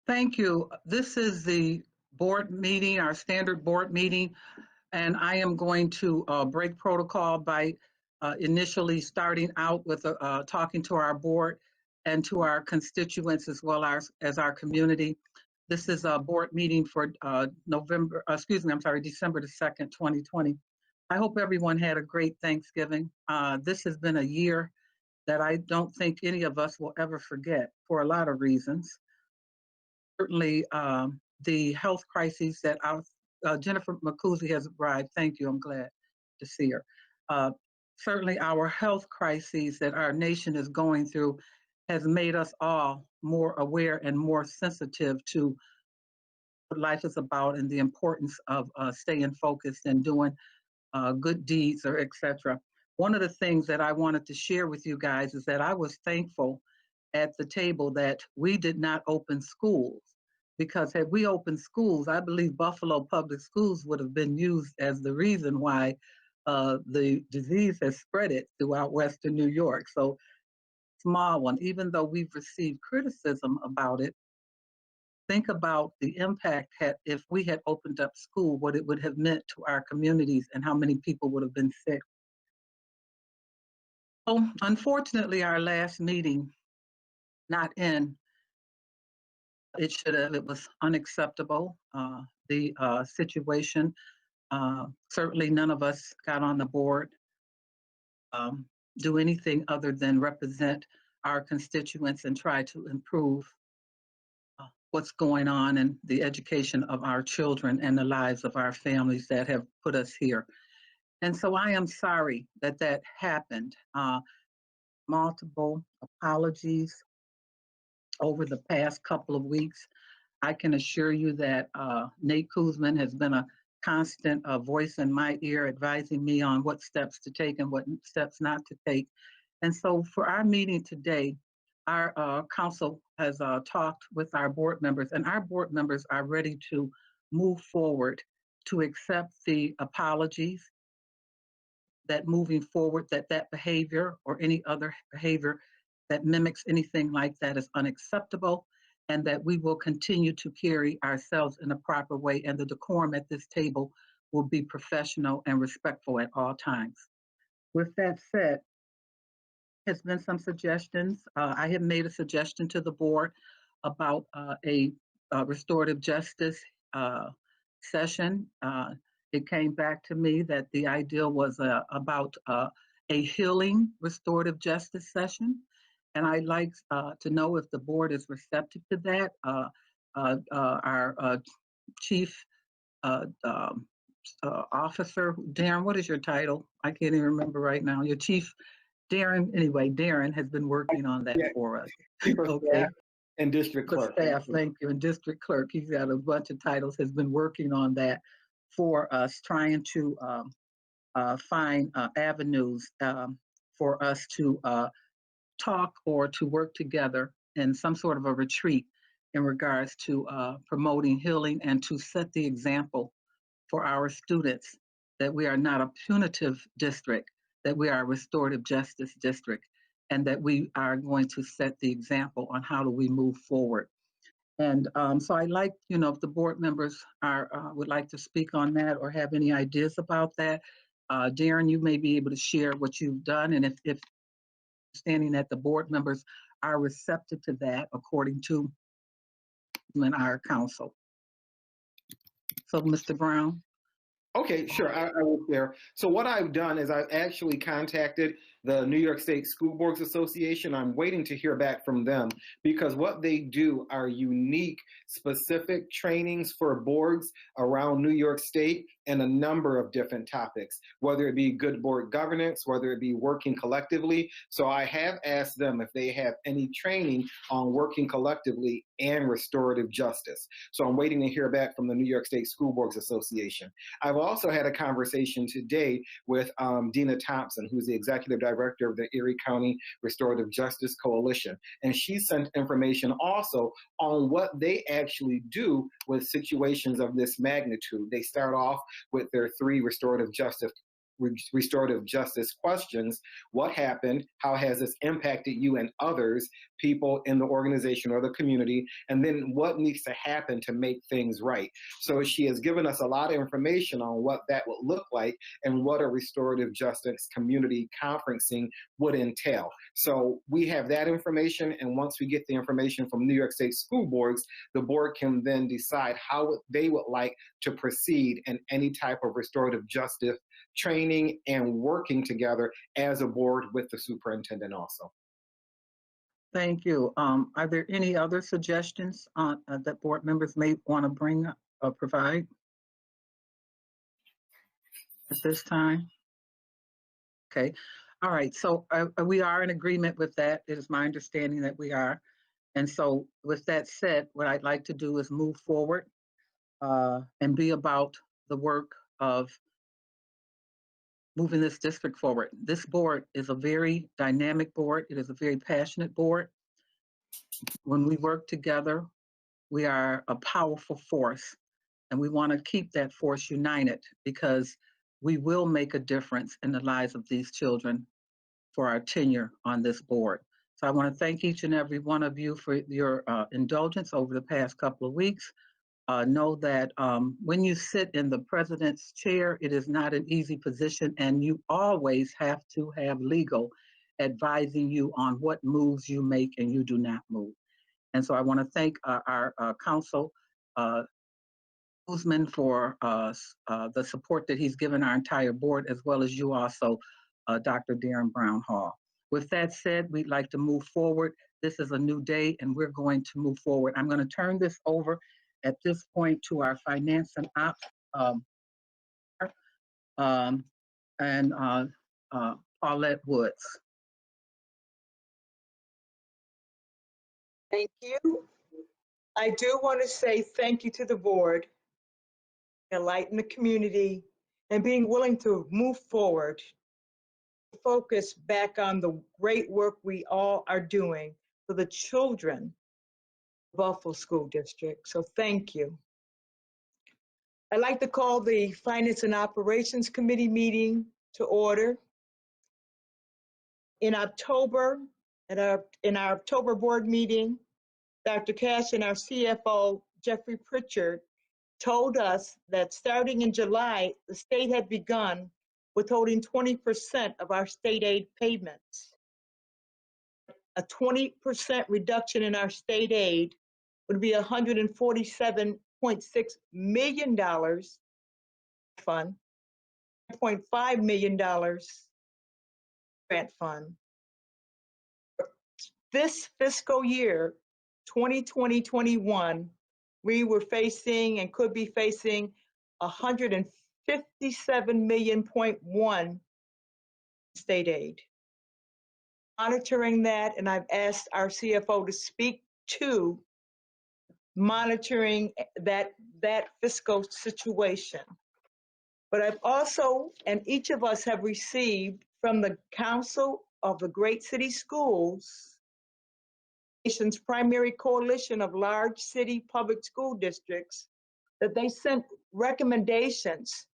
Thank you. This is the board meeting, our standard board meeting, and I am going to break protocol by initially starting out with talking to our board and to our constituents as well as our community. This is a board meeting for December the 2nd, 2020. I hope everyone had a great Thanksgiving. This has been a year that I don't think any of us will ever forget for a lot of reasons. Certainly, the health crises that our Jennifer McCousey has arrived. Thank you. I'm glad to see her. Uh, Certainly, our health crises that our nation is going through has made us all more aware and more sensitive to what life is about and the importance of staying focused and doing good deeds or etc. One of the things that I wanted to share with you guys is that I was thankful at the table that we did not open schools, because had we opened schools, I believe Buffalo Public Schools would have been used as the reason why the disease has spread it throughout Western New York. So small one, even though we've received criticism about it, think about the impact if we had opened up school, what it would have meant to our communities and how many people would have been sick. So unfortunately, our last meeting, not in, it should have, it was unacceptable. The situation, certainly none of us got on the board, um, do anything other than represent our constituents and try to improve what's going on in the education of our children and the lives of our families that have put us here. And so I am sorry that that happened. Multiple apologies over the past couple of weeks. I can assure you that Nate Kuzman has been a constant voice in my ear, advising me on what steps to take and what steps not to take. And so for our meeting today, our council has talked with our board members, and our board members are ready to move forward to accept the apologies, that moving forward, that behavior or any other behavior that mimics anything like that is unacceptable, and that we will continue to carry ourselves in a proper way, and the decorum at this table will be professional and respectful at all times. With that said, has been some suggestions. I have made a suggestion to the board about a restorative justice session. It came back to me that the idea was about a healing restorative justice session. And I'd like to know if the board is receptive to that. Our chief officer, Darren, what is your title? I can't even remember right now. Your chief, Darren, anyway, Darren has been working on that Yeah, for us. chief of Okay. staff and district The clerk. staff, thank you, and district clerk, he's got a bunch of titles, has been working on that for us, trying to find avenues for us to talk or to work together in some sort of a retreat in regards to promoting healing and to set the example for our students that we are not a punitive district, that we are a restorative justice district, and that we are going to set the example on how do we move forward. And so I'd like, if the board members would like to speak on that or have any ideas about that. Darren, you may be able to share what you've done, and if standing that the board members are receptive to that according to our council. So, Mr. Brown. Okay, sure. I will share. So what I've done is I've actually contacted the New York State School Boards Association. I'm waiting to hear back from them because what they do are unique, specific trainings for boards around New York State and a number of different topics, whether it be good board governance, whether it be working collectively. So I have asked them if they have any training on working collectively and restorative justice. So I'm waiting to hear back from the New York State School Boards Association. I've also had a conversation today with Dina Thompson, who's the executive director of the Erie County Restorative Justice Coalition. And she sent information also on what they actually do with situations of this magnitude. They start off with their 3 restorative justice restorative justice questions. What happened? How has this impacted you and others, people in the organization or the community? And then what needs to happen to make things right? So she has given us a lot of information on what that would look like and what a restorative justice community conferencing would entail. So we have that information, and once we get the information from New York State school boards, the board can then decide how they would like to proceed in any type of restorative justice training and working together as a board with the superintendent also. Thank you. Are there any other suggestions that board members may want to bring or provide at this time? Okay. All right. So we are in agreement with that. It is my understanding that we are. And so with that said, what I'd like to do is move forward and be about the work of moving this district forward. This board is a very dynamic board. It is a very passionate board. When we work together, we are a powerful force, and we want to keep that force united because we will make a difference in the lives of these children for our tenure on this board. So I want to thank each and every one of you for your indulgence over the past couple of weeks. Know that when you sit in the president's chair, it is not an easy position, and you always have to have legal advising you on what moves you make and you do not move. And so I want to thank our counsel, Guzman, for the support that he's given our entire board, as well as you also, Dr. Darren Brown Hall. With that said, we'd like to move forward. This is a new day, and we're going to move forward. I'm going to turn this over at this point to our finance and ops and Paulette Woods. Thank you. I do want to say thank you to the board, enlighten the community, and being willing to move forward, focus back on the great work we all are doing for the children of Buffalo School District. So thank you. I'd like to call the Finance and Operations Committee meeting to order. In October, in our October board meeting, Dr. Cash and our CFO, Jeffrey Pritchard, told us that starting in July, the state had begun withholding 20% of our state aid payments. A 20% reduction in our state aid would be $147.6 million fund, $0.5 million grant fund. This fiscal year, 2020-21, we were facing and could be facing 157.1 million state aid. Monitoring that, and I've asked our CFO to speak to monitoring that fiscal situation. But I've also, and each of us have received from the Council of the Great City Schools, nation's primary coalition of large city public school districts, that they sent recommendations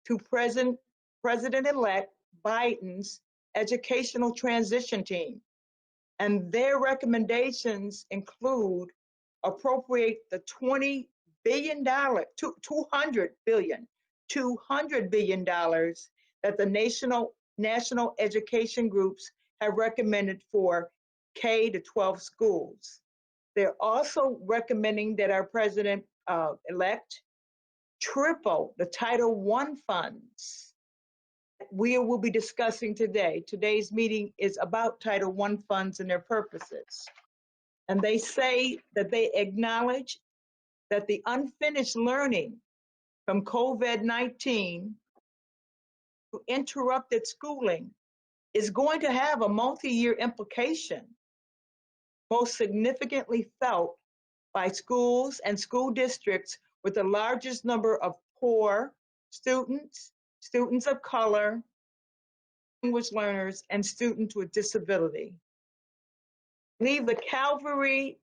to President-elect Biden's educational transition team. And their recommendations include appropriate the $200 billion that the national education groups have recommended for K-12 schools. They're also recommending that our president-elect triple the Title I funds we will be discussing today. Today's meeting is about Title I funds and their purposes. And they say that they acknowledge that the unfinished learning from COVID-19 interrupted schooling is going to have a multi-year implication, most significantly felt by schools and school districts with the largest number of poor students, students of color, language learners, and students with disability. Leave the cavalry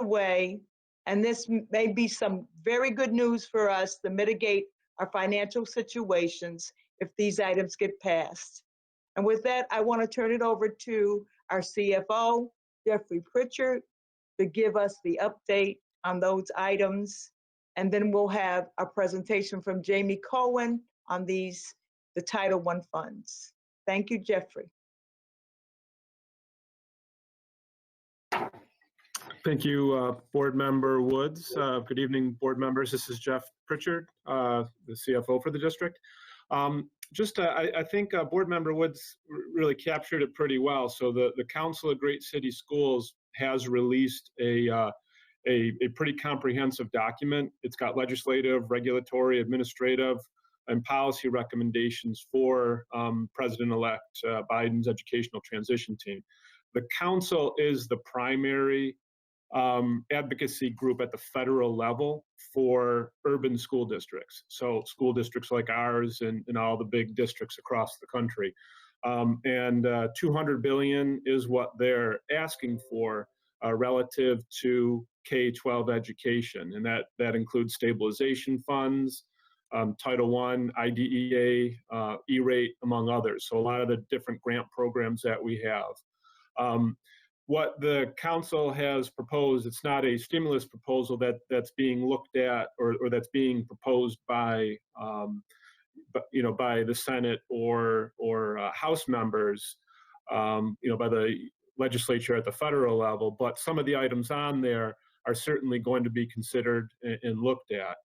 away, and this may be some very good news for us to mitigate our financial situations if these items get passed. And with that, I want to turn it over to our CFO, Jeffrey Pritchard, to give us the update on those items. And then we'll have a presentation from Jamie Cohen on the Title I funds. Thank you, Jeffrey. Thank you, Board Member Woods. Good evening, board members. This is Jeff Pritchard, the CFO for the district. I think Board Member Woods really captured it pretty well. So the Council of Great City Schools has released a pretty comprehensive document. It's got legislative, regulatory, administrative, and policy recommendations for President-elect Biden's educational transition team. The council is the primary advocacy group at the federal level for urban school districts. So school districts like ours and all the big districts across the country. And $200 billion is what they're asking for relative to K-12 education. And that includes stabilization funds, Title I, IDEA, E-rate, among others. So a lot of the different grant programs that we have. What the council has proposed, it's not a stimulus proposal that's being looked at or that's being proposed by by the Senate or House members, by the legislature at the federal level. But some of the items on there are certainly going to be considered and looked at.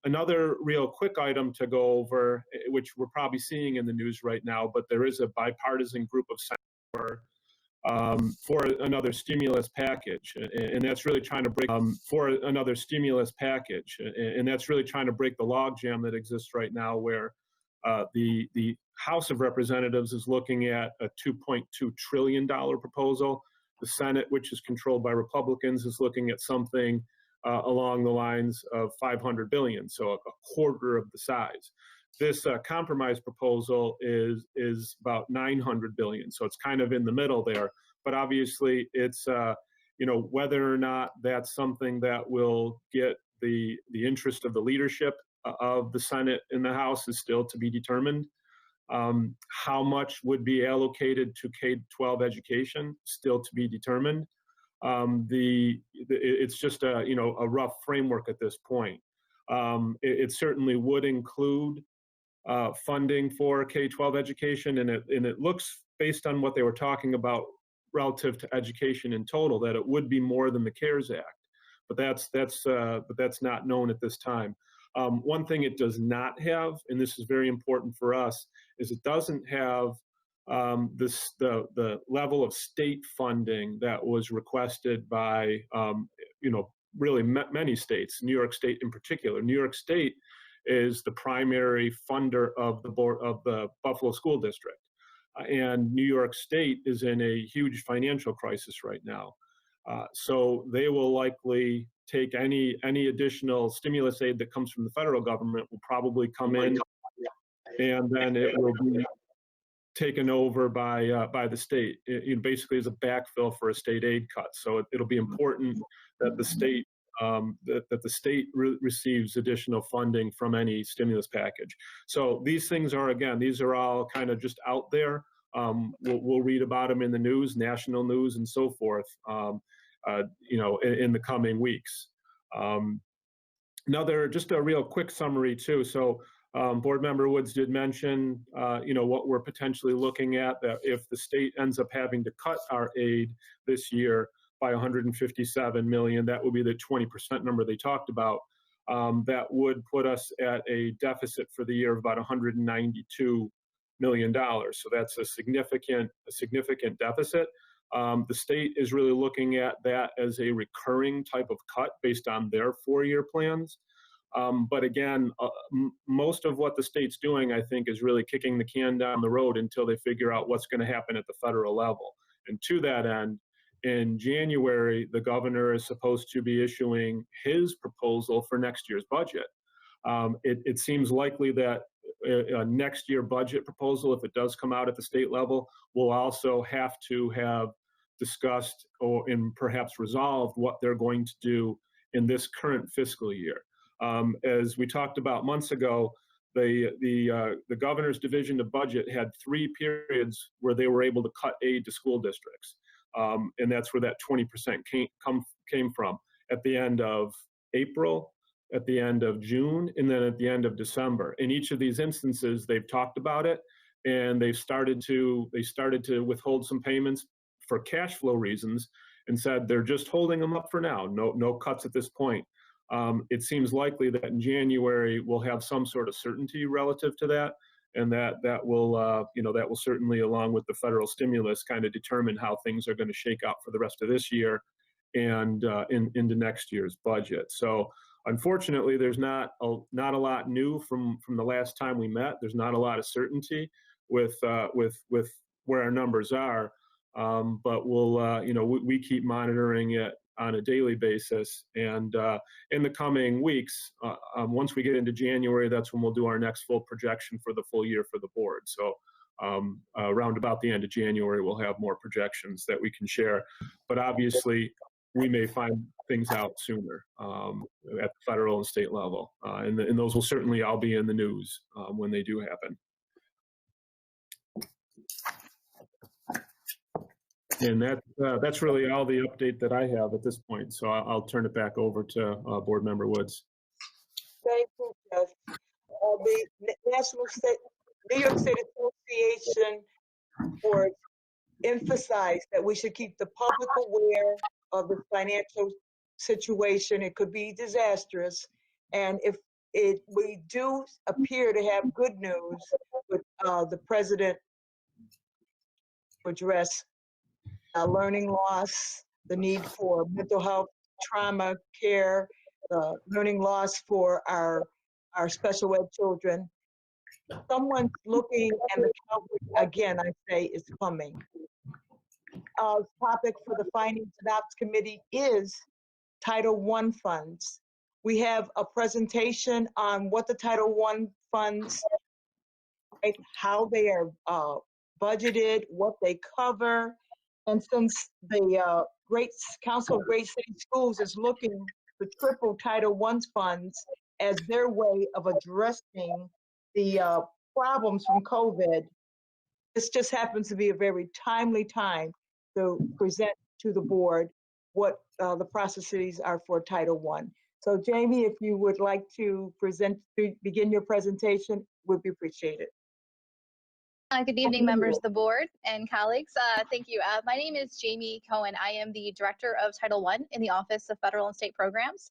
Another real quick item to go over, which we're probably seeing in the news right now, but there is a bipartisan group of senators for another stimulus package, and that's really trying to break and that's really trying to break the logjam that exists right now, where the House of Representatives is looking at a $2.2 trillion proposal. The Senate, which is controlled by Republicans, is looking at something along the lines of $500 billion, so a quarter of the size. This compromise proposal is about $900 billion, so it's kind of in the middle there. But obviously, it's whether or not that's something that will get the interest of the leadership of the Senate and the House is still to be determined. How much would be allocated to K-12 education, still to be determined. It's just a rough framework at this point. It certainly would include funding for K-12 education, and it looks, based on what they were talking about relative to education in total, that it would be more than the CARES Act. But that's not known at this time. One thing it does not have, and this is very important for us, is it doesn't have the level of state funding that was requested by really many states, New York State in particular. New York State is the primary funder of the Buffalo School District, and New York State is in a huge financial crisis right now. So they will likely take any additional stimulus aid that comes from the federal government will probably come in, and then it will be taken over by the state. It basically is a backfill for a state aid cut. So it'll be important that the state receives additional funding from any stimulus package. So these things are all kind of just out there. We'll read about them in the news, national news, and so forth. In the coming weeks. Just a real quick summary too. So Board Member Woods did mention, what we're potentially looking at, that if the state ends up having to cut our aid this year by $157 million, that would be the 20% number they talked about. That would put us at a deficit for the year of about $192 million. So that's a significant deficit. The state is really looking at that as a recurring type of cut based on their 4-year plans. But again, most of what the state's doing, I think, is really kicking the can down the road until they figure out what's going to happen at the federal level. And to that end, in January, the governor is supposed to be issuing his proposal for next year's budget. It seems likely that a next year budget proposal, if it does come out at the state level, will also have to have discussed and perhaps resolved what they're going to do in this current fiscal year. As we talked about months ago, the governor's division of budget had 3 periods where they were able to cut aid to school districts. And that's where that 20% came from, at the end of April, at the end of June, and then at the end of December. In each of these instances, they've talked about it, and they started to withhold some payments for cash flow reasons, and said they're just holding them up for now. No cuts at this point. It seems likely that in January we'll have some sort of certainty relative to that, and that will certainly, along with the federal stimulus, kind of determine how things are going to shake out for the rest of this year and into next year's budget. So unfortunately, there's not a lot new from the last time we met. There's not a lot of certainty with where our numbers are, but we'll we keep monitoring it on a daily basis, and in the coming weeks, once we get into January, that's when we'll do our next full projection for the full year for the board. So around about the end of January, we'll have more projections that we can share, but obviously we may find things out sooner at the federal and state level, and those will certainly all be in the news when they do happen. And that's really all the update that I have at this point. So I'll turn it back over to Board Member Woods. Thank you, Jeff. The New York State Association Board emphasized that we should keep the public aware of the financial situation. It could be disastrous. And if we do appear to have good news with the president to address learning loss, the need for mental health trauma care, learning loss for our special ed children. Someone's looking, and the coverage, again, I say, is coming. Topic for the Finance and Ops Committee is Title I funds. We have a presentation on what the Title I funds, right, how they are budgeted, what they cover. And since the Council of Great City Schools is looking to triple Title I funds as their way of addressing the problems from COVID, this just happens to be a very timely time to present to the board what the processes are for Title I. So Jamie, if you would like to begin your presentation, would be appreciated. Good evening, members of the board and colleagues. Thank you. My name is Jamie Cohen. I am the Director of Title I in the Office of Federal and State Programs.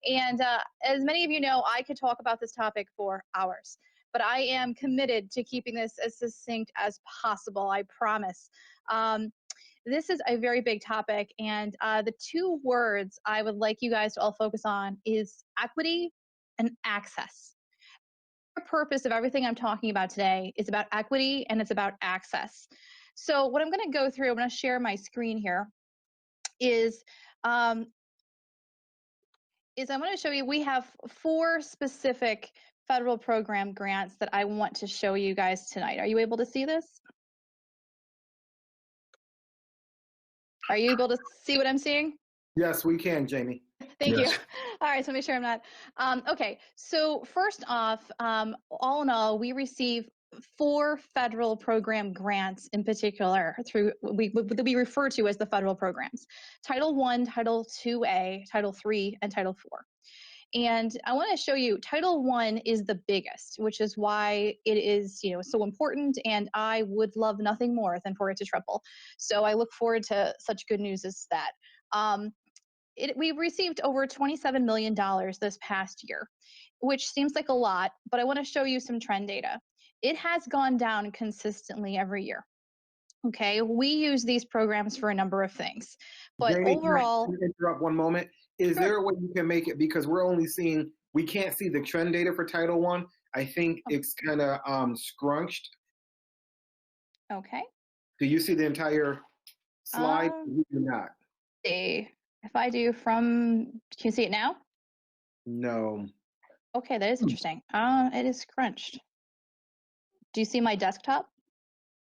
And as many of you know, I could talk about this topic for hours, but I am committed to keeping this as succinct as possible, I promise. This is a very big topic, and the 2 words I would like you guys to all focus on is equity and access. The purpose of everything I'm talking about today is about equity and it's about access. So what I'm going to go through, I'm going to share my screen here, is I'm going to show you, we have 4 specific federal program grants that I want to show you guys tonight. Are you able to see this? Are you able to see what I'm seeing? Yes, we can, Jamie. Thank you. All right, so make sure I'm not. Okay, so first off, all in all, we receive 4 federal program grants in particular through that we refer to as the federal programs: Title I, Title IIA, Title III, and Title IV. And I want to show you Title I is the biggest, which is why it is, so important, and I would love nothing more than for it to triple. So I look forward to such good news as that. We received over $27 million this past year, which seems like a lot, but I want to show you some trend data. It has gone down consistently every year. Okay, we use these programs for a number of things, but Jamie, overall— can I interrupt one moment? Is there a way you can make it, because we can't see the trend data for Title I. I think it's kind of scrunched. Okay. Do you see the entire slide? You do not. See. If I do can you see it now? No. Okay, that is interesting. It is scrunched. Do you see my desktop?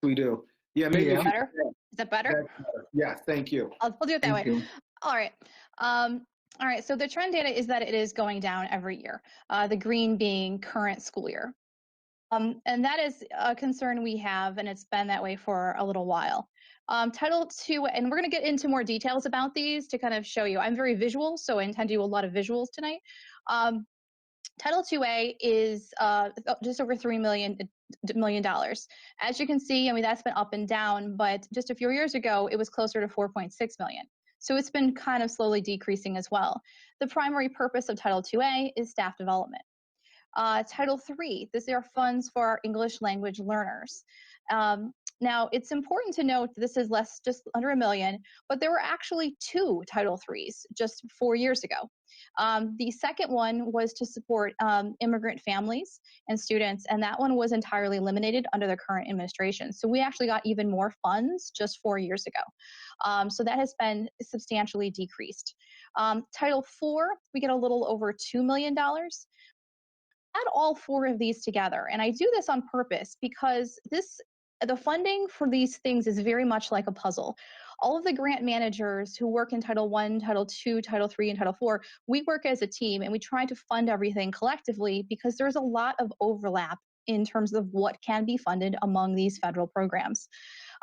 We do. Yeah, maybe. Is that better? Is that better? Yes, thank you. I'll do it that way. You. All right. All right, so the trend data is that it is going down every year, the green being current school year. And that is a concern we have, and it's been that way for a little while. Title II, and we're going to get into more details about these to kind of show you. I'm very visual, so I intend to do a lot of visuals tonight. Title IIA is just over $3 million. As you can see, I mean, that's been up and down, but just a few years ago, it was closer to 4.6 million. So it's been kind of slowly decreasing as well. The primary purpose of Title IIA is staff development. Title III, these are funds for our English language learners. Now, it's important to note that this is just under $1 million, but there were actually 2 Title IIIs just 4 years ago. The second one was to support immigrant families and students, and that one was entirely eliminated under the current administration. So we actually got even more funds just 4 years ago. So that has been substantially decreased. Title IV, we get a little over $2 million. Add all 4 of these together, and I do this on purpose because the funding for these things is very much like a puzzle. All of the grant managers who work in Title I, Title II, Title III, and Title IV, we work as a team and we try to fund everything collectively because there's a lot of overlap in terms of what can be funded among these federal programs.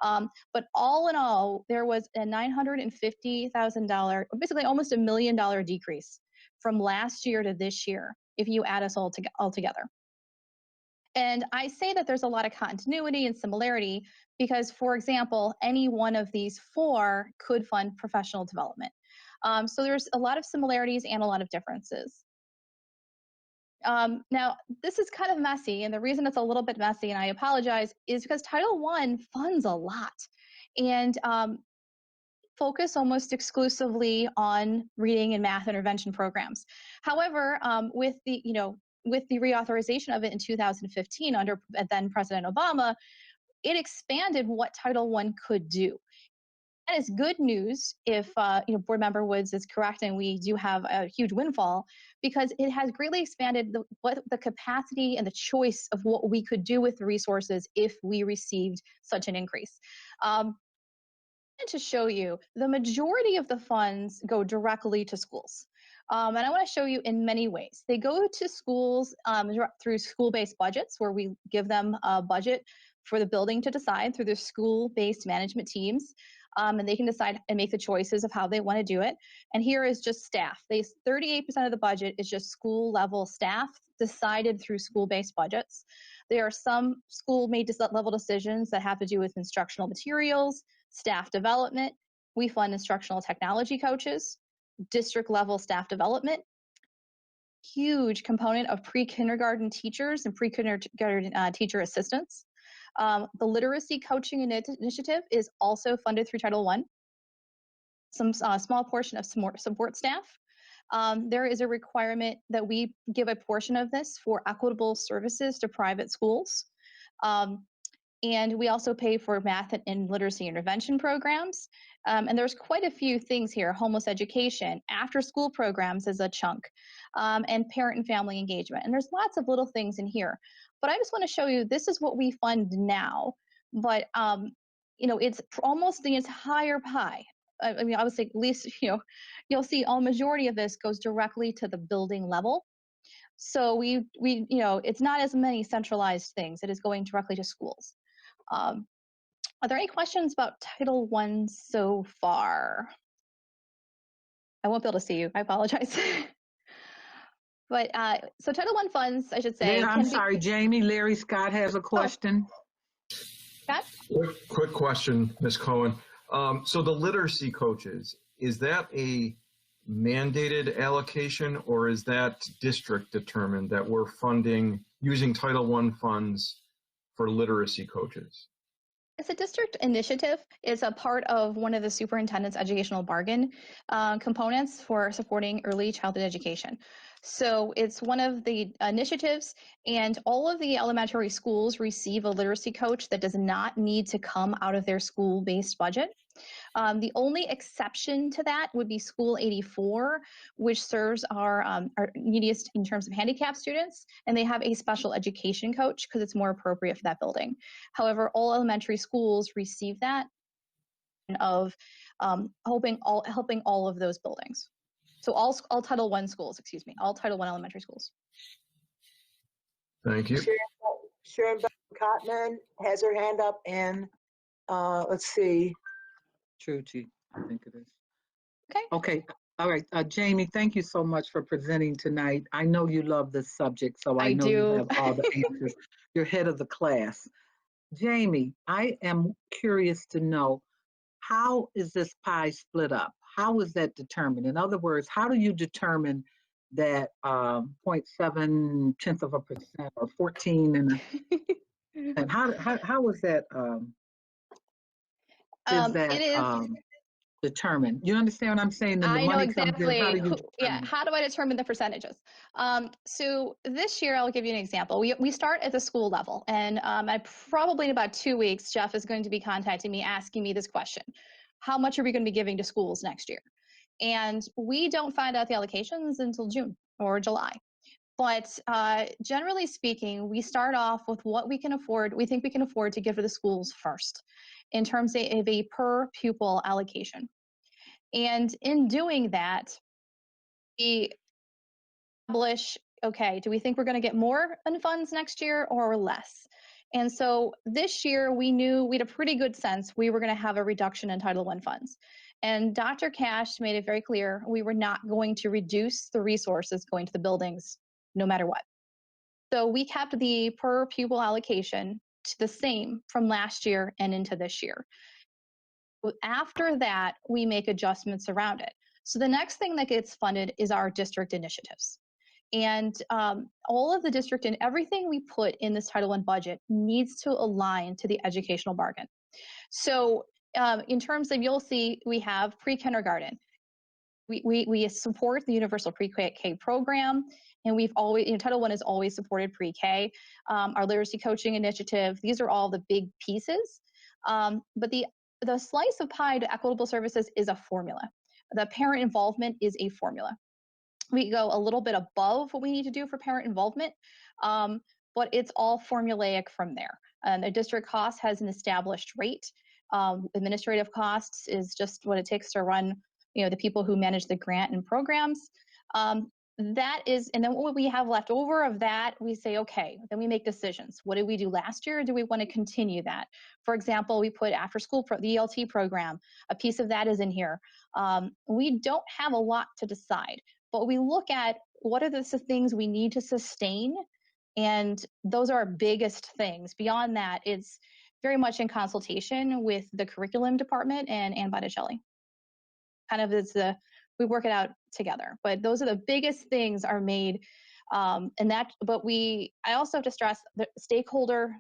But all in all, there was a $950,000, basically almost $1 million decrease from last year to this year if you add us all together. And I say that there's a lot of continuity and similarity because, for example, any one of these 4 could fund professional development. So there's a lot of similarities and a lot of differences. Now, this is kind of messy, and the reason it's a little bit messy, and I apologize, is because Title I funds a lot and focus almost exclusively on reading and math intervention programs. However, with the reauthorization of it in 2015 under then President Obama, it expanded what Title I could do. That is good news if Board Member Woods is correct and we do have a huge windfall, because it has greatly expanded the capacity and the choice of what we could do with the resources if we received such an increase. To show you, the majority of the funds go directly to schools. And I want to show you in many ways. They go to schools through school-based budgets, where we give them a budget for the building to decide through their school-based management teams. And they can decide and make the choices of how they want to do it. And here is just staff. 38% of the budget is just school-level staff decided through school-based budgets. There are some school-made level decisions that have to do with instructional materials, staff development. We fund instructional technology coaches, district level staff development, huge component of pre-kindergarten teachers and pre-kindergarten teacher assistants. The literacy coaching initiative is also funded through Title I. Some small portion of support staff. There is a requirement that we give a portion of this for equitable services to private schools. And we also pay for math and literacy intervention programs. And there's quite a few things here: homeless education, after school programs is a chunk, and parent and family engagement. And there's lots of little things in here. But I just want to show you, this is what we fund now. But, it's almost the entire pie. I mean, I would say at least, you'll see a majority of this goes directly to the building level. So we it's not as many centralized things. It is going directly to schools. Are there any questions about Title I so far? I won't be able to see you. I apologize. But so Title I funds, I should say. I'm sorry, Jamie. Larry Scott has a question. Scott? Quick question, Ms. Cohen. So the literacy coaches, is that a mandated allocation, or is that district determined that we're funding using Title I funds for literacy coaches? It's a district initiative. It's a part of one of the superintendent's educational bargain components for supporting early childhood education. So it's one of the initiatives, and all of the elementary schools receive a literacy coach that does not need to come out of their school-based budget. The only exception to that would be School 84, which serves our neediest in terms of handicapped students, and they have a special education coach because it's more appropriate for that building. However, all elementary schools receive that of helping all of those buildings. So all Title I schools, all Title I elementary schools. Thank you. Sharon Cotman has her hand up, and let's see. Truchi, I think it is. Okay. Okay, all right. Jamie, thank you so much for presenting tonight. I know you love this subject, so I I know you do. have all the answers. You're head of the class. Jamie, I am curious to know, how is this pie split up? How is that determined? In other words, how do you determine that 0.7% or 14 and how is that It is. determined? You understand what I'm saying? Then the I know money comes in. How exactly. do you Yeah. determine it? How do I determine the percentages? So this year, I'll give you an example. We start at the school level, and I probably in about 2 weeks, Jeff is going to be contacting me, asking me this question: how much are we going to be giving to schools next year? And we don't find out the allocations until June or July. But generally speaking, we start off with what we can afford. We think we can afford to give to the schools first, in terms of a per pupil allocation. And in doing that, we establish, okay, do we think we're going to get more in funds next year or less? And so this year, we knew we had a pretty good sense we were going to have a reduction in Title I funds. And Dr. Cash made it very clear we were not going to reduce the resources going to the buildings no matter what. So we kept the per pupil allocation to the same from last year and into this year. After that, we make adjustments around it. So the next thing that gets funded is our district initiatives. And all of the district and everything we put in this Title I budget needs to align to the educational bargain. So in terms of, you'll see, we have pre-kindergarten. We support the universal pre-K program, and we've always, Title I has always supported pre-K. Our literacy coaching initiative, these are all the big pieces. But the slice of pie to equitable services is a formula. The parent involvement is a formula. We go a little bit above what we need to do for parent involvement, but it's all formulaic from there. The district cost has an established rate. Administrative costs is just what it takes to run, the people who manage the grant and programs. That is, and then what we have left over of that, we say, okay, then we make decisions. What did we do last year? Do we want to continue that? For example, we put after school, the ELT program, a piece of that is in here. We don't have a lot to decide, but we look at what are the things we need to sustain, and those are our biggest things. Beyond that, it's very much in consultation with the curriculum department and Ann Botticelli. Kind of we work it out together, but those are the biggest things are made. I also have to stress that stakeholder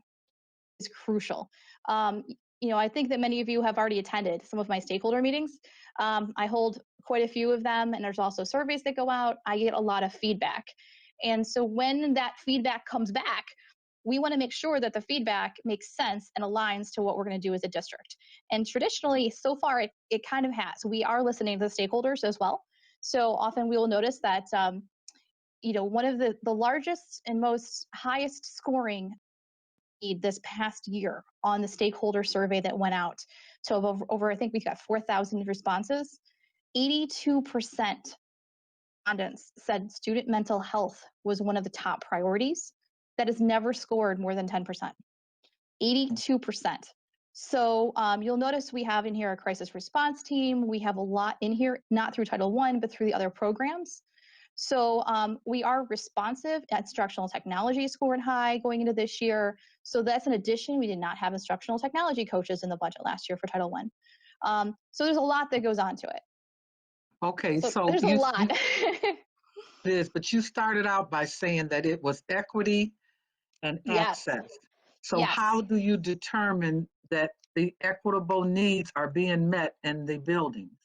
is crucial. I think that many of you have already attended some of my stakeholder meetings. I hold quite a few of them, and there's also surveys that go out. I get a lot of feedback. And so when that feedback comes back, we want to make sure that the feedback makes sense and aligns to what we're going to do as a district. And traditionally, so far, it kind of has. We are listening to the stakeholders as well. So often we will notice that, one of the largest and most highest scoring this past year on the stakeholder survey that went out to over I think we got 4,000 responses, 82% respondents said student mental health was one of the top priorities. That has never scored more than 10%, 82%. So you'll notice we have in here a crisis response team. We have a lot in here, not through Title I, but through the other programs. So we are responsive. Instructional technology scored high going into this year. So that's an addition. We did not have instructional technology coaches in the budget last year for Title I. So there's a lot that goes on to it. Okay, so there's a lot. But you started out by saying that it was equity and access. So yes. How do you determine that the equitable needs are being met in the buildings?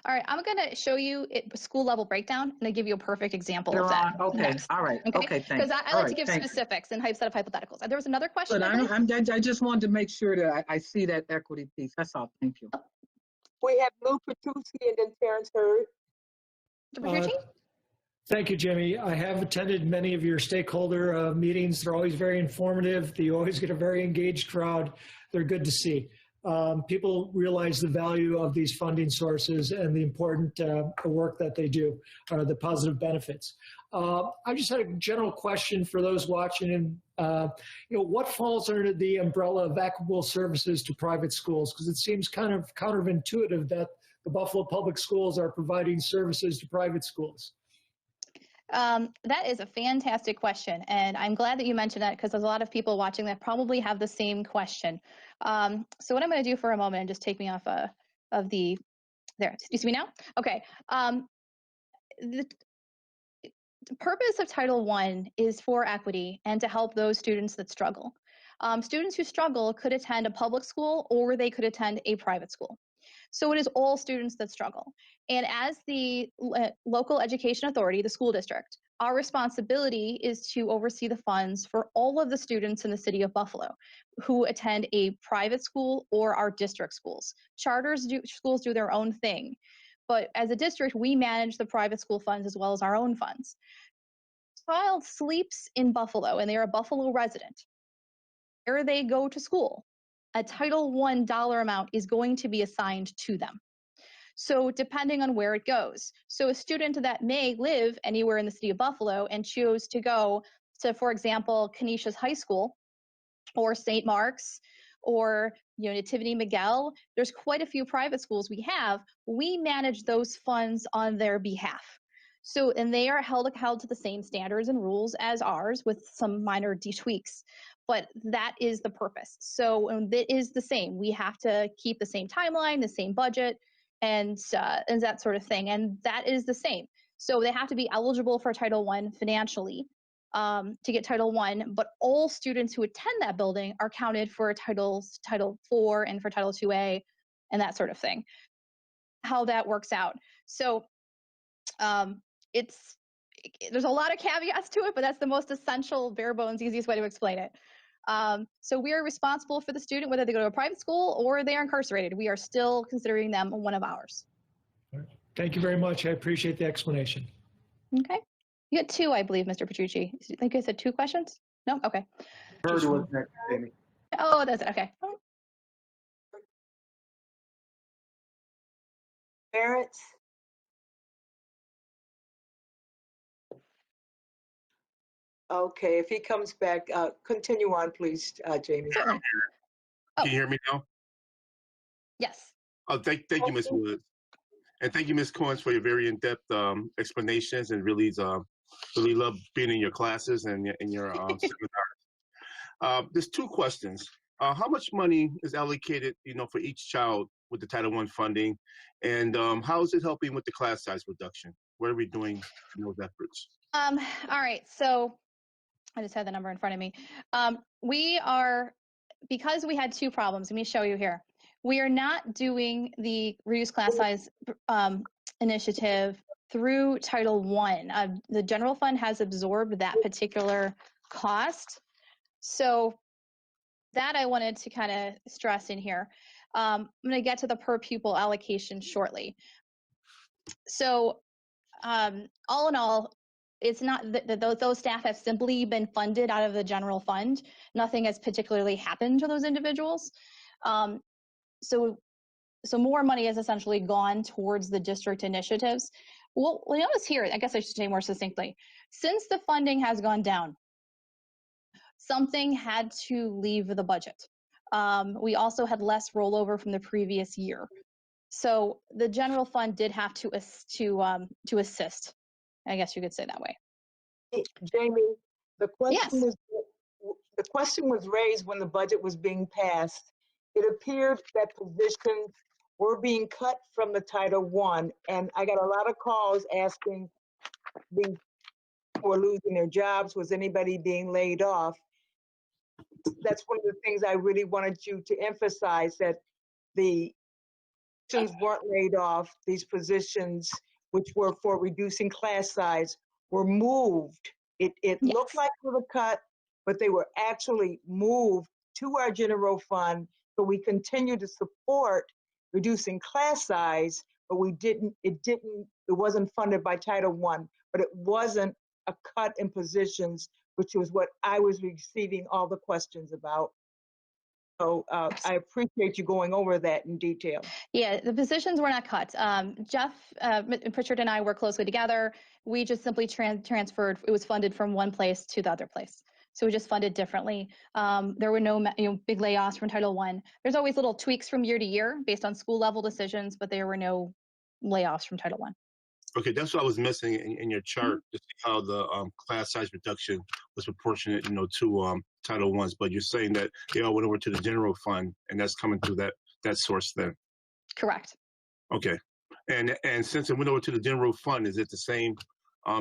All right, I'm going to show you school level breakdown, and I give you a perfect example of that. Okay, next. all right, okay, thanks. Because I like to give specifics and set of hypotheticals. There was another question. But I just wanted to make sure that I see that equity piece. That's all. Thank you. We have Lou Petrucci and then Terrence Hurd. Thank you, Jimmy. I have attended many of your stakeholder meetings. They're always very informative. You always get a very engaged crowd. They're good to see. people realize the value of these funding sources and the important work that they do, the positive benefits. I just had a general question for those watching. And what falls under the umbrella of equitable services to private schools? Because it seems kind of counterintuitive that the Buffalo Public Schools are providing services to private schools. That is a fantastic question, and I'm glad that you mentioned that because there's a lot of people watching that probably have the same question. So what I'm going to do for a moment and just take me off of the, there, you see me now? Okay. The purpose of Title I is for equity and to help those students that struggle. Students who struggle could attend a public school or they could attend a private school. So it is all students that struggle. And as the local education authority, the school district, our responsibility is to oversee the funds for all of the students in the city of Buffalo who attend a private school or our district schools. Schools do their own thing. But as a district, we manage the private school funds as well as our own funds. Child sleeps in Buffalo and they're a Buffalo resident. Where they go to school, a Title I dollar amount is going to be assigned to them. So depending on where it goes. So a student that may live anywhere in the city of Buffalo and choose to go to, for example, Canisius High School or St. Mark's or Nativity Miguel, there's quite a few private schools we have. We manage those funds on their behalf. So, and they are held to the same standards and rules as ours with some minor tweaks, but that is the purpose. So it is the same. We have to keep the same timeline, the same budget, and that sort of thing. And that is the same. So they have to be eligible for Title I financially to get Title I, but all students who attend that building are counted for Title IV and for Title IIA and that sort of thing, how that works out. So there's a lot of caveats to it, but that's the most essential, bare bones, easiest way to explain it. So we are responsible for the student, whether they go to a private school or they are incarcerated. We are still considering them one of ours. Thank you very much. I appreciate the explanation. Okay. You got two, I believe, Mr. Petrucci. I think I said two questions? No? Okay. Bird was next, Amy. Oh, that's it. Okay. Barrett? Okay, if he comes back, continue on, please, Jamie. Certainly. Can you hear me now? Yes. Oh, thank you, Ms. Woods. And thank you, Ms. Coens, for your very in-depth explanations, and really love being in your classes and your seminars. There's two questions. How much money is allocated, for each child with the Title I funding, and how is it helping with the class size reduction? What are we doing in those efforts? All right. So I just had the number in front of me. Because we had two problems, let me show you here. We are not doing the reduced class size initiative through Title I. The general fund has absorbed that particular cost. So that I wanted to kind of stress in here. I'm going to get to the per pupil allocation shortly. So all in all, it's not that those staff have simply been funded out of the general fund. Nothing has particularly happened to those individuals. So more money has essentially gone towards the district initiatives. Well, notice here, I guess I should say more succinctly, since the funding has gone down, something had to leave the budget. We also had less rollover from the previous year. So the general fund did have to assist. I guess you could say that way. Jamie, the question Yes. the question was raised when the budget was being passed. It appeared that positions were being cut from the Title I, and I got a lot of calls asking, being were losing their jobs, was anybody being laid off? That's one of the things I really wanted you to emphasize, that the positions weren't laid off. These positions, which were for reducing class size, were moved. It Yes. looked like they were cut, but they were actually moved to our general fund. So we continue to support reducing class size, but it wasn't funded by Title I, but it wasn't a cut in positions, which was what I was receiving all the questions about. So I appreciate you going over that in detail. Yeah, the positions were not cut. Jeff Pritchard and I work closely together. We just simply transferred. It was funded from one place to the other place. So we just funded differently. There were no big layoffs from Title I. There's always little tweaks from year to year based on school level decisions, but there were no layoffs from Title I. Okay, that's what I was missing in your chart, to see how the class size reduction was proportionate, to Title Ones. But you're saying that they all went over to the general fund, and that's coming through that source then. Correct. Okay, and since it went over to the general fund, is it the same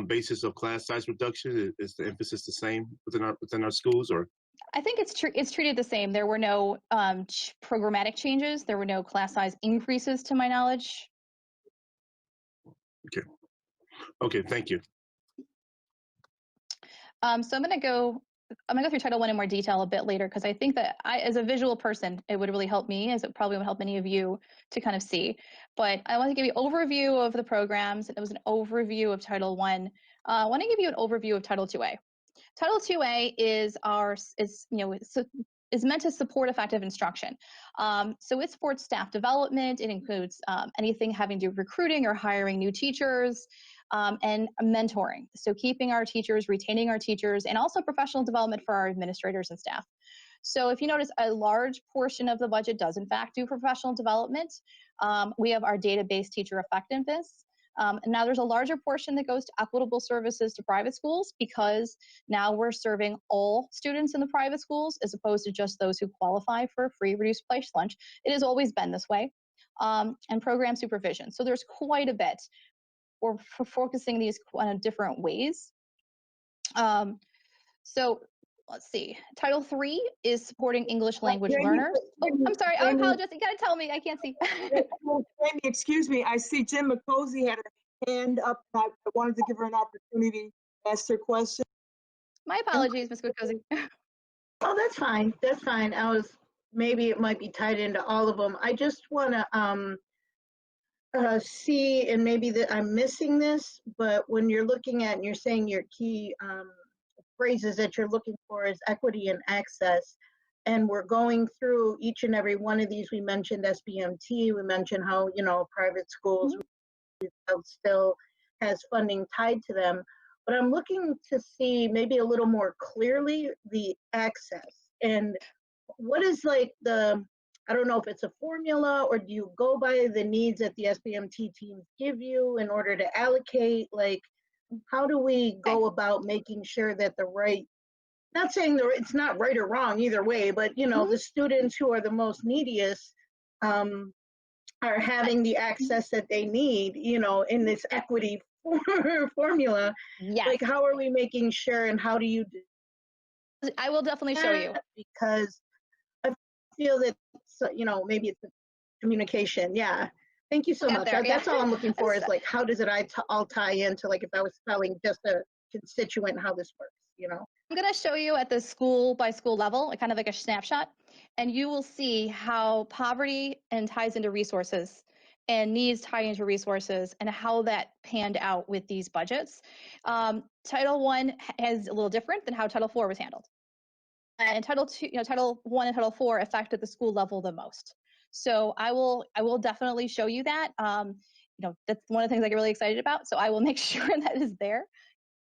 basis of class size reduction? Is the emphasis the same within our schools, or? I think it's treated the same. There were no programmatic changes. There were no class size increases, to my knowledge. Okay, thank you. So I'm gonna go through Title I in more detail a bit later, because I think that as a visual person, it would really help me, as it probably would help many of you to kind of see. But I want to give you an overview of the programs. It was an overview of Title I. I want to give you an overview of Title IIA. Title IIA is meant to support effective instruction. So it supports staff development. It includes anything having to do with recruiting or hiring new teachers, and mentoring. So keeping our teachers, retaining our teachers, and also professional development for our administrators and staff. So if you notice, a large portion of the budget does in fact do professional development. We have our database teacher effectiveness. Now there's a larger portion that goes to equitable services to private schools, because now we're serving all students in the private schools as opposed to just those who qualify for a free reduced price lunch. It has always been this way. And program supervision. So there's quite a bit. We're focusing these in different ways. So let's see. Title III is supporting English language learners. Oh, I'm sorry. I apologize. You gotta tell me. I can't see. Jamie, excuse me. I see Jim McCosey had a hand up. I wanted to give her an opportunity to ask her question. My apologies, Ms. Cozy. Oh, that's fine. That's fine. Maybe it might be tied into all of them. I just want to see, and maybe that I'm missing this, but when you're looking at and you're saying your key phrases that you're looking for is equity and access, and we're going through each and every one of these. We mentioned SBMT, we mentioned how, private schools still has funding tied to them, but I'm looking to see maybe a little more clearly the access. And what is like I don't know if it's a formula, or do you go by the needs that the SBMT teams give you in order to allocate? Like, how do we go about making sure that not saying it's not right or wrong either way, but the students who are the most neediest are having the access that they need, in this equity formula. Yes. Like, how are we making sure, and how do you do that? I will definitely show you. Because I feel that, maybe it's the communication. Yeah. Thank you so much. That's all I'm looking for, is like, how does it all tie into, like, if I was telling just a constituent how this works, I'm going to show you at the school by school level, kind of like a snapshot, and you will see how poverty ties into resources and needs tie into resources, and how that panned out with these budgets. Title I is a little different than how Title IV was handled. And Title I and Title IV affected the school level the most. So I will definitely show you that. That's one of the things I get really excited about. So I will make sure that is there.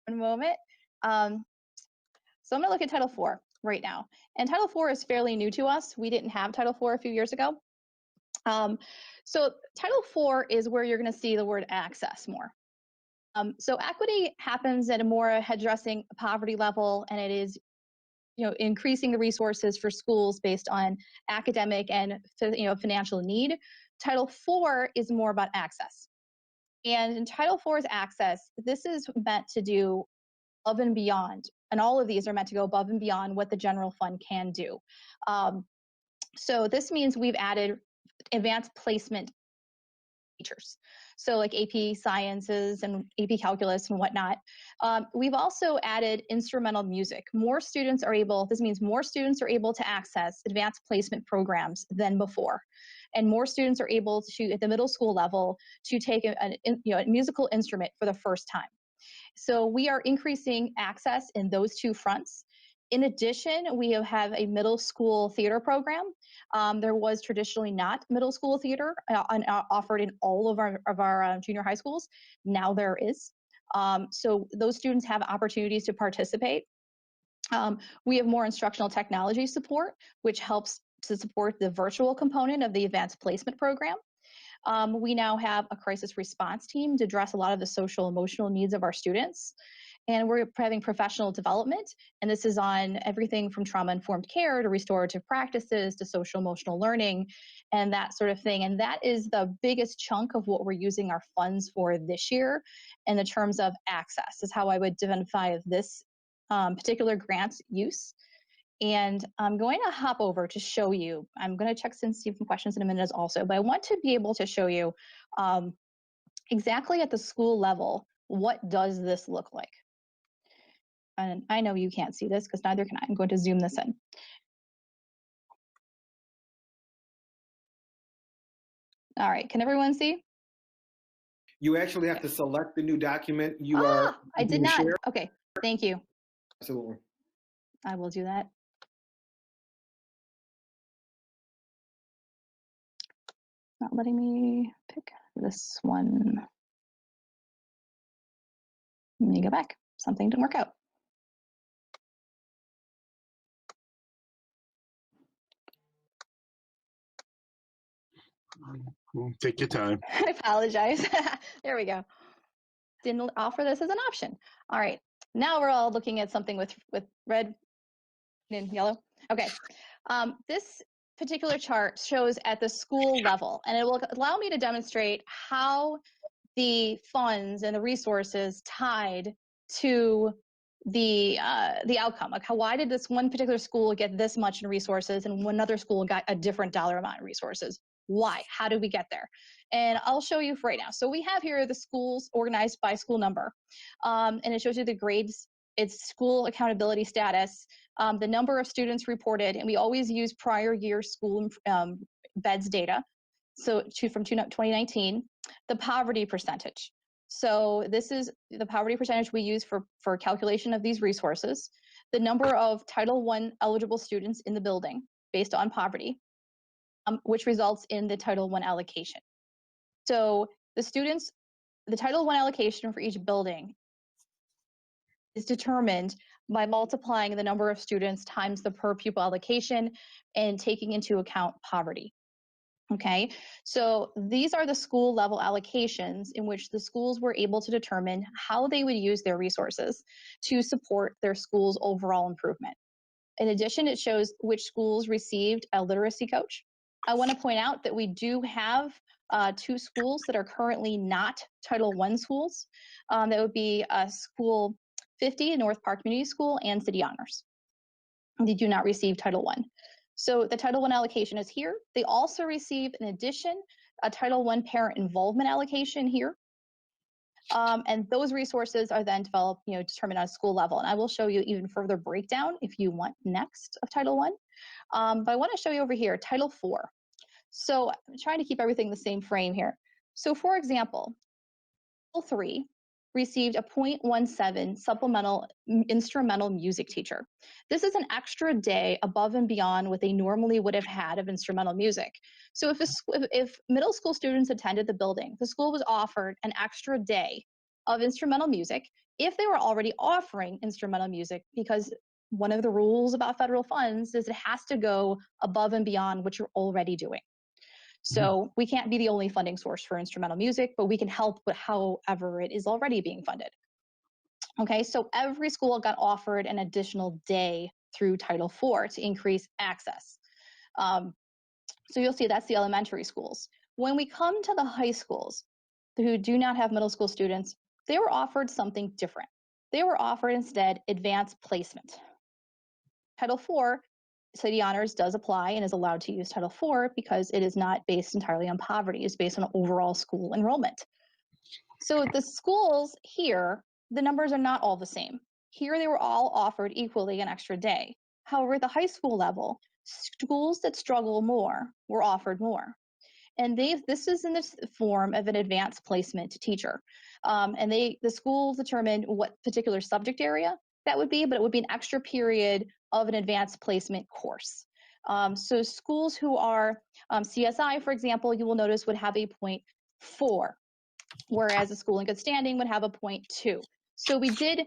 One moment. So I'm going to look at Title IV right now. And Title IV is fairly new to us. We didn't have Title IV a few years ago. So Title IV is where you're going to see the word access more. So equity happens at a more addressing poverty level, and it is increasing the resources for schools based on academic and financial need. Title IV is more about access. And in Title IV's access, this is meant to do above and beyond, and all of these are meant to go above and beyond what the general fund can do. So this means we've added advanced placement teachers. So like AP Sciences and AP Calculus and whatnot. We've also added instrumental music. This means more students are able to access advanced placement programs than before. And more students are able to, at the middle school level, to take a musical instrument for the first time. So we are increasing access in those two fronts. In addition, we have a middle school theater program. There was traditionally not middle school theater offered in all of our junior high schools. Now there is. So those students have opportunities to participate. We have more instructional technology support, which helps to support the virtual component of the advanced placement program. We now have a crisis response team to address a lot of the social emotional needs of our students. And we're having professional development, and this is on everything from trauma-informed care to restorative practices to social emotional learning and that sort of thing. And that is the biggest chunk of what we're using our funds for this year in the terms of access, is how I would identify this particular grant use. And I'm going to hop over to show you, I'm going to check some questions in a minute also, but I want to be able to show you exactly at the school level, what does this look like? And I know you can't see this because neither can I. I'm going to zoom this in. All right, can everyone see? You actually have to select the new document you are. I did not. Share. Okay, thank you. Absolutely. I will do that. Not letting me pick this one. Let me go back. Something didn't work out. Take your time. I apologize. There we go. Didn't offer this as an option. All right. Now we're all looking at something with red and yellow. Okay. This particular chart shows at the school level, and it will allow me to demonstrate how the funds and the resources tied to the outcome. Like, why did this one particular school get this much in resources and another school got a different dollar amount in resources? Why? How did we get there? And I'll show you right now. So we have here the schools organized by school number, and it shows you the grades, its school accountability status, the number of students reported, and we always use prior year school beds data. So from 2019, the poverty percentage. So this is the poverty percentage we use for calculation of these resources, the number of Title I eligible students in the building based on poverty, which results in the Title I allocation. So the Title I allocation for each building is determined by multiplying the number of students times the per pupil allocation and taking into account poverty. Okay, so these are the school level allocations in which the schools were able to determine how they would use their resources to support their school's overall improvement. In addition, it shows which schools received a literacy coach. I want to point out that we do have 2 schools that are currently not Title I schools. That would be School 50, North Park Community School, and City Honors. They do not receive Title I. So the Title I allocation is here. They also receive, in addition, a Title I parent involvement allocation here. And those resources are then developed, determined on a school level. And I will show you even further breakdown if you want next of Title I. But I want to show you over here, Title IV. So I'm trying to keep everything the same frame here. So for example, Title III received a 0.17 supplemental instrumental music teacher. This is an extra day above and beyond what they normally would have had of instrumental music. So if middle school students attended the building, the school was offered an extra day of instrumental music if they were already offering instrumental music, because one of the rules about federal funds is it has to go above and beyond what you're already doing. So we can't be the only funding source for instrumental music, but we can help with however it is already being funded. Okay, so every school got offered an additional day through Title IV to increase access. So you'll see that's the elementary schools. When we come to the high schools who do not have middle school students, they were offered something different. They were offered instead advanced placement. Title IV, City Honors does apply and is allowed to use Title IV because it is not based entirely on poverty. It's based on overall school enrollment. So the schools here, the numbers are not all the same. Here they were all offered equally an extra day. However, at the high school level, schools that struggle more were offered more. And this is in the form of an advanced placement teacher. And the schools determined what particular subject area that would be, but it would be an extra period of an advanced placement course. So schools who are CSI, for example, you will notice would have a 0.4, whereas a school in good standing would have a 0.2. So we did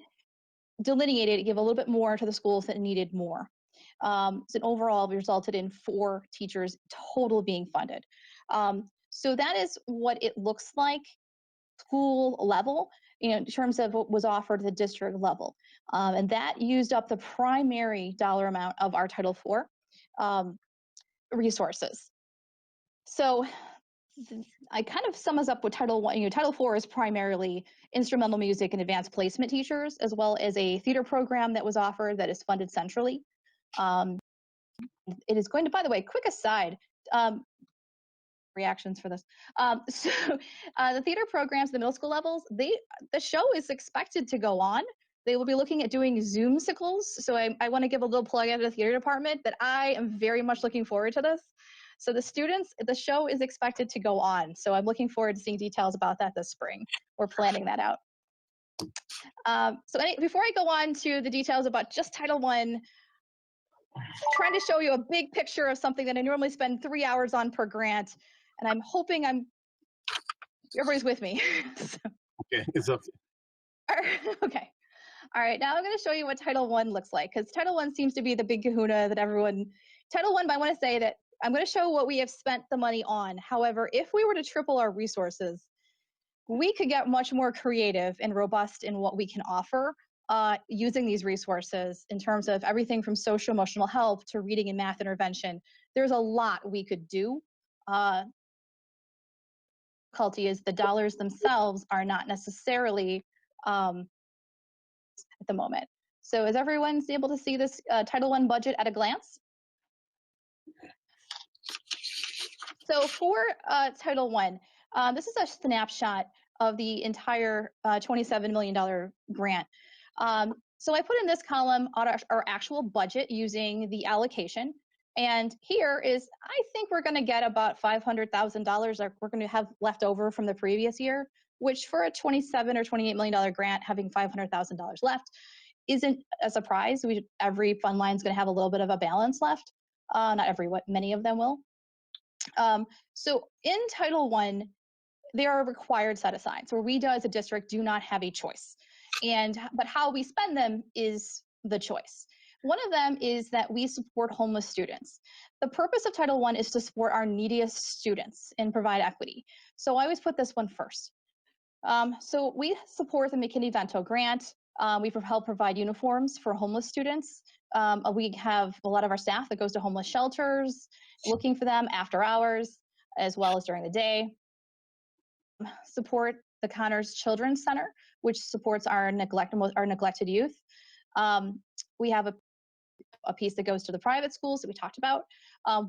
delineate it, give a little bit more to the schools that needed more. So overall, we resulted in 4 teachers total being funded. So that is what it looks like school level, in terms of what was offered at the district level. And that used up the primary dollar amount of our Title IV resources. So I kind of sum us up with Title I. Title IV is primarily instrumental music and advanced placement teachers, as well as a theater program that was offered that is funded centrally. It is going to, by the way, quick aside, reactions for this. The theater programs, the middle school levels, the show is expected to go on. They will be looking at doing Zoomsicles. So I want to give a little plug out of the theater department that I am very much looking forward to this. So the students, the show is expected to go on. So I'm looking forward to seeing details about that this spring. We're planning that out. Before I go on to the details about just Title I, trying to show you a big picture of something that I normally spend 3 hours on per grant. And I'm hoping everybody's with me. So, Okay, it's up. okay. All right, now I'm going to show you what Title I looks like, because Title I seems to be the big kahuna that everyone, Title I, but I want to say that I'm going to show what we have spent the money on. However, if we were to triple our resources, we could get much more creative and robust in what we can offer using these resources in terms of everything from social emotional health to reading and math intervention. There's a lot we could do. Difficulty is the dollars themselves are not necessarily at the moment. So is everyone able to see this Title I budget at a glance? So for Title I, this is a snapshot of the entire $27 million grant. So I put in this column our actual budget using the allocation. And here is, I think we're going to get about $500,000 that we're going to have left over from the previous year, which for a $27 or $28 million grant, having $500,000 left isn't a surprise. Every fund line is going to have a little bit of a balance left. Not every, many of them will. So in Title I, there are required set-asides where we as a district do not have a choice. But how we spend them is the choice. One of them is that we support homeless students. The purpose of Title I is to support our neediest students and provide equity. So I always put this one first. So we support the McKinney-Vento grant. We help provide uniforms for homeless students. We have a lot of our staff that goes to homeless shelters, looking for them after hours, as well as during the day. Support the Connors Children's Center, which supports our neglected youth. We have a piece that goes to the private schools that we talked about. 1%,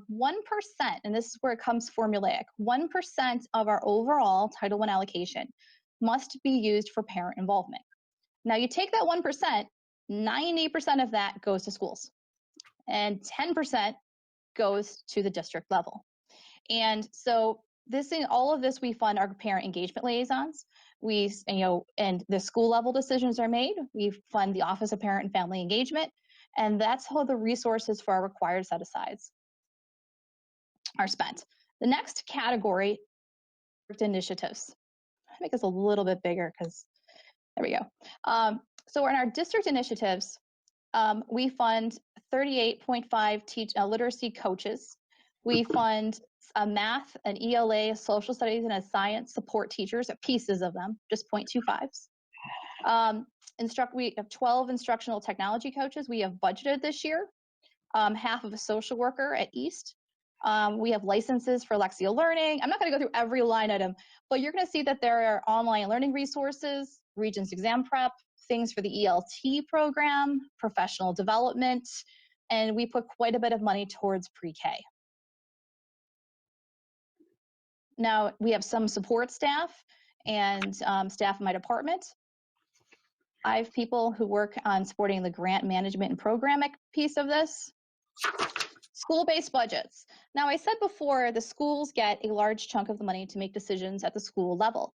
and this is where it comes formulaic, 1% of our overall Title I allocation must be used for parent involvement. Now you take that 1%, 90% of that goes to schools, and 10% goes to the district level. And so all of this we fund our parent engagement liaisons. And the school level decisions are made. We fund the Office of Parent and Family Engagement, and that's how the resources for our required set-asides are spent. The next category, initiatives. I'll make this a little bit bigger because there we go. So in our district initiatives, we fund 38.5 literacy coaches. We fund a math, an ELA, a social studies, and a science support teachers, pieces of them, just 0.25s. We have 12 instructional technology coaches we have budgeted this year, half of a social worker at East. We have licenses for Lexia Learning. I'm not going to go through every line item, but you're going to see that there are online learning resources, Regents exam prep, things for the ELT program, professional development, and we put quite a bit of money towards pre-K. Now, we have some support staff and staff in my department. 5 people who work on supporting the grant management and programming piece of this. School-based budgets. Now, I said before, the schools get a large chunk of the money to make decisions at the school level.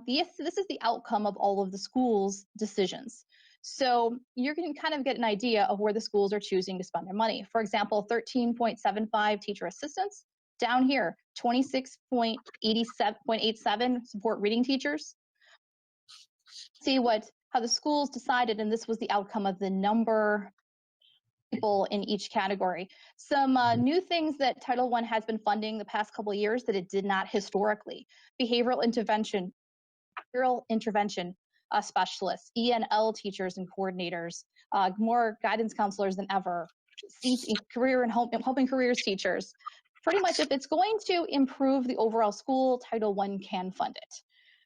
This is the outcome of all of the schools' decisions. So you can kind of get an idea of where the schools are choosing to spend their money. For example, 13.75 teacher assistants. Down here, 26.87 support reading teachers. See how the schools decided, and this was the outcome of the number people in each category. Some new things that Title I has been funding the past couple of years that it did not historically. Behavioral intervention specialists, ENL teachers and coordinators, more guidance counselors than ever, career and helping careers teachers. Pretty much, if it's going to improve the overall school, Title I can fund it.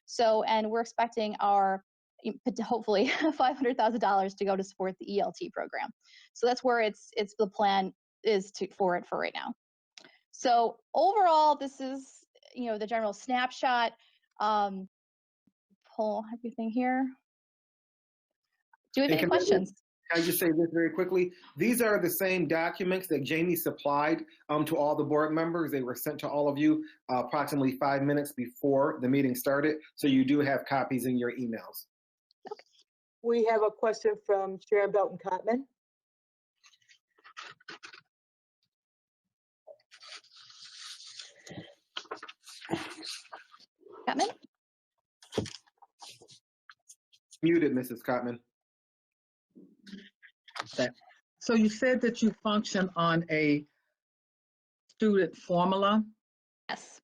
So, and we're expecting hopefully $500,000 to go to support the ELT program. So that's where the plan is for right now. So overall, this is the general snapshot. Pull everything here. Do we have any questions? Can I just say this very quickly? These are the same documents that Jamie supplied to all the board members. They were sent to all of you approximately 5 minutes before the meeting started. So you do have copies in your emails. Okay. We have a question from Sharon Belton Cotman. Cotman? Muted, Mrs. Cotman. So you said that you function on a student formula? Yes.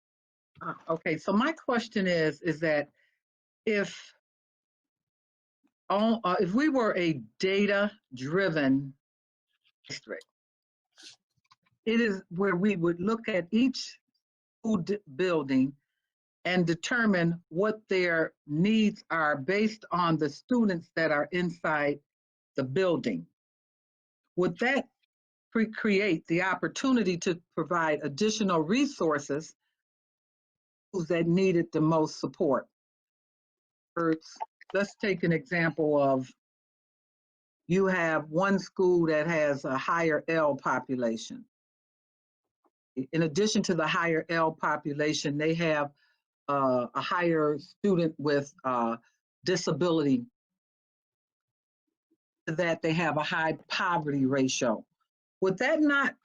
Okay, so my question is that if we were a data-driven district, it is where we would look at each school building and determine what their needs are based on the students that are inside the building. Would that create the opportunity to provide additional resources that needed the most support? Let's take an example of you have one school that has a higher L population. In addition to the higher L population, they have a higher student with disability, that they have a high poverty ratio. Would that not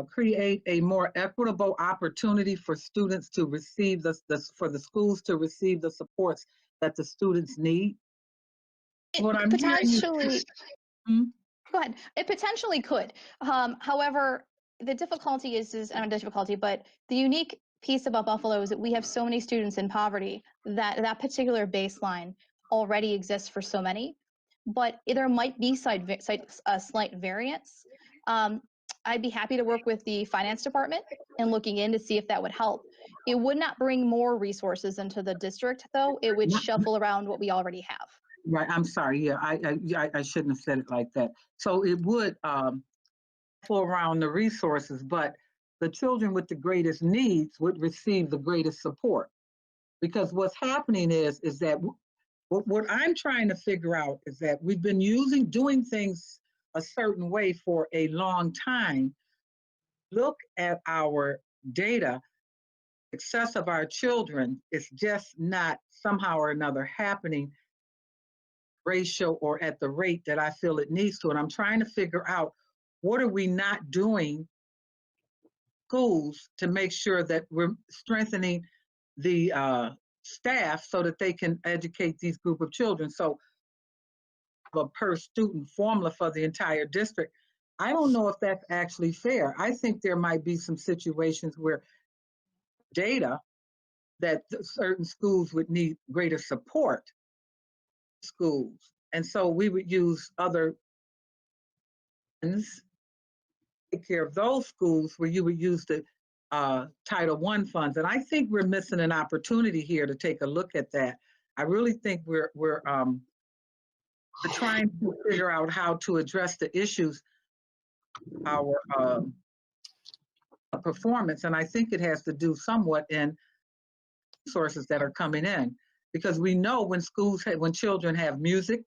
create a more equitable opportunity for students to receive for the schools to receive the supports that the students need? What I'm potentially, go ahead. It potentially could. However, the difficulty is not difficulty, but the unique piece about Buffalo is that we have so many students in poverty that particular baseline already exists for so many, but there might be a slight variance. I'd be happy to work with the finance department and looking in to see if that would help. It would not bring more resources into the district, though. It would shuffle around what we already have. Right, I'm sorry, yeah, I shouldn't have said it like that. So it would pull around the resources, but the children with the greatest needs would receive the greatest support. Because what's happening is that what I'm trying to figure out is that we've been doing things a certain way for a long time. Look at our data, success of our children is just not somehow or another happening ratio or at the rate that I feel it needs to. And I'm trying to figure out, what are we not doing schools to make sure that we're strengthening the staff so that they can educate these group of children. So a per student formula for the entire district, I don't know if that's actually fair. I think there might be some situations where data that certain schools would need greater support schools. And so we would use other funds to take care of those schools where you would use the Title I funds. And I think we're missing an opportunity here to take a look at that. I really think we're trying to figure out how to address the issues, our performance. And I think it has to do somewhat in sources that are coming in, because we know when children have music,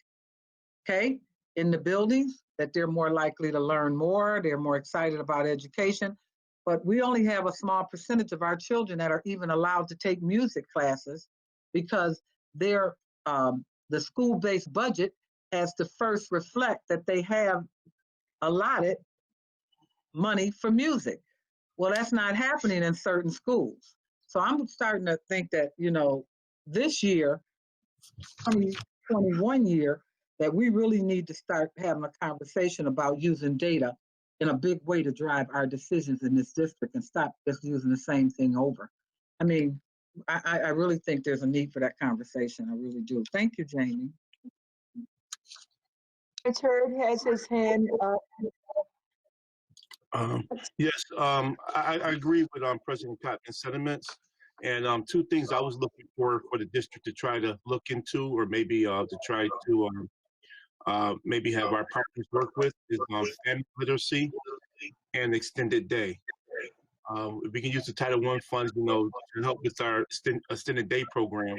okay, in the buildings, that they're more likely to learn more, they're more excited about education. But we only have a small percentage of our children that are even allowed to take music classes because the school-based budget has to first reflect that they have allotted money for music. Well, that's not happening in certain schools. So I'm starting to think that, this year, 2021 year, that we really need to start having a conversation about using data in a big way to drive our decisions in this district and stop just using the same thing over. I mean, I really think there's a need for that conversation. I really do. Thank you, Jamie. Richard has his hand up. Yes, I agree with President Cotton's sentiments. And two things I was looking for the district to try to look into, or maybe to try to maybe have our partners work with, is family literacy and extended day. If we can use the Title I funds, to help with our extended day program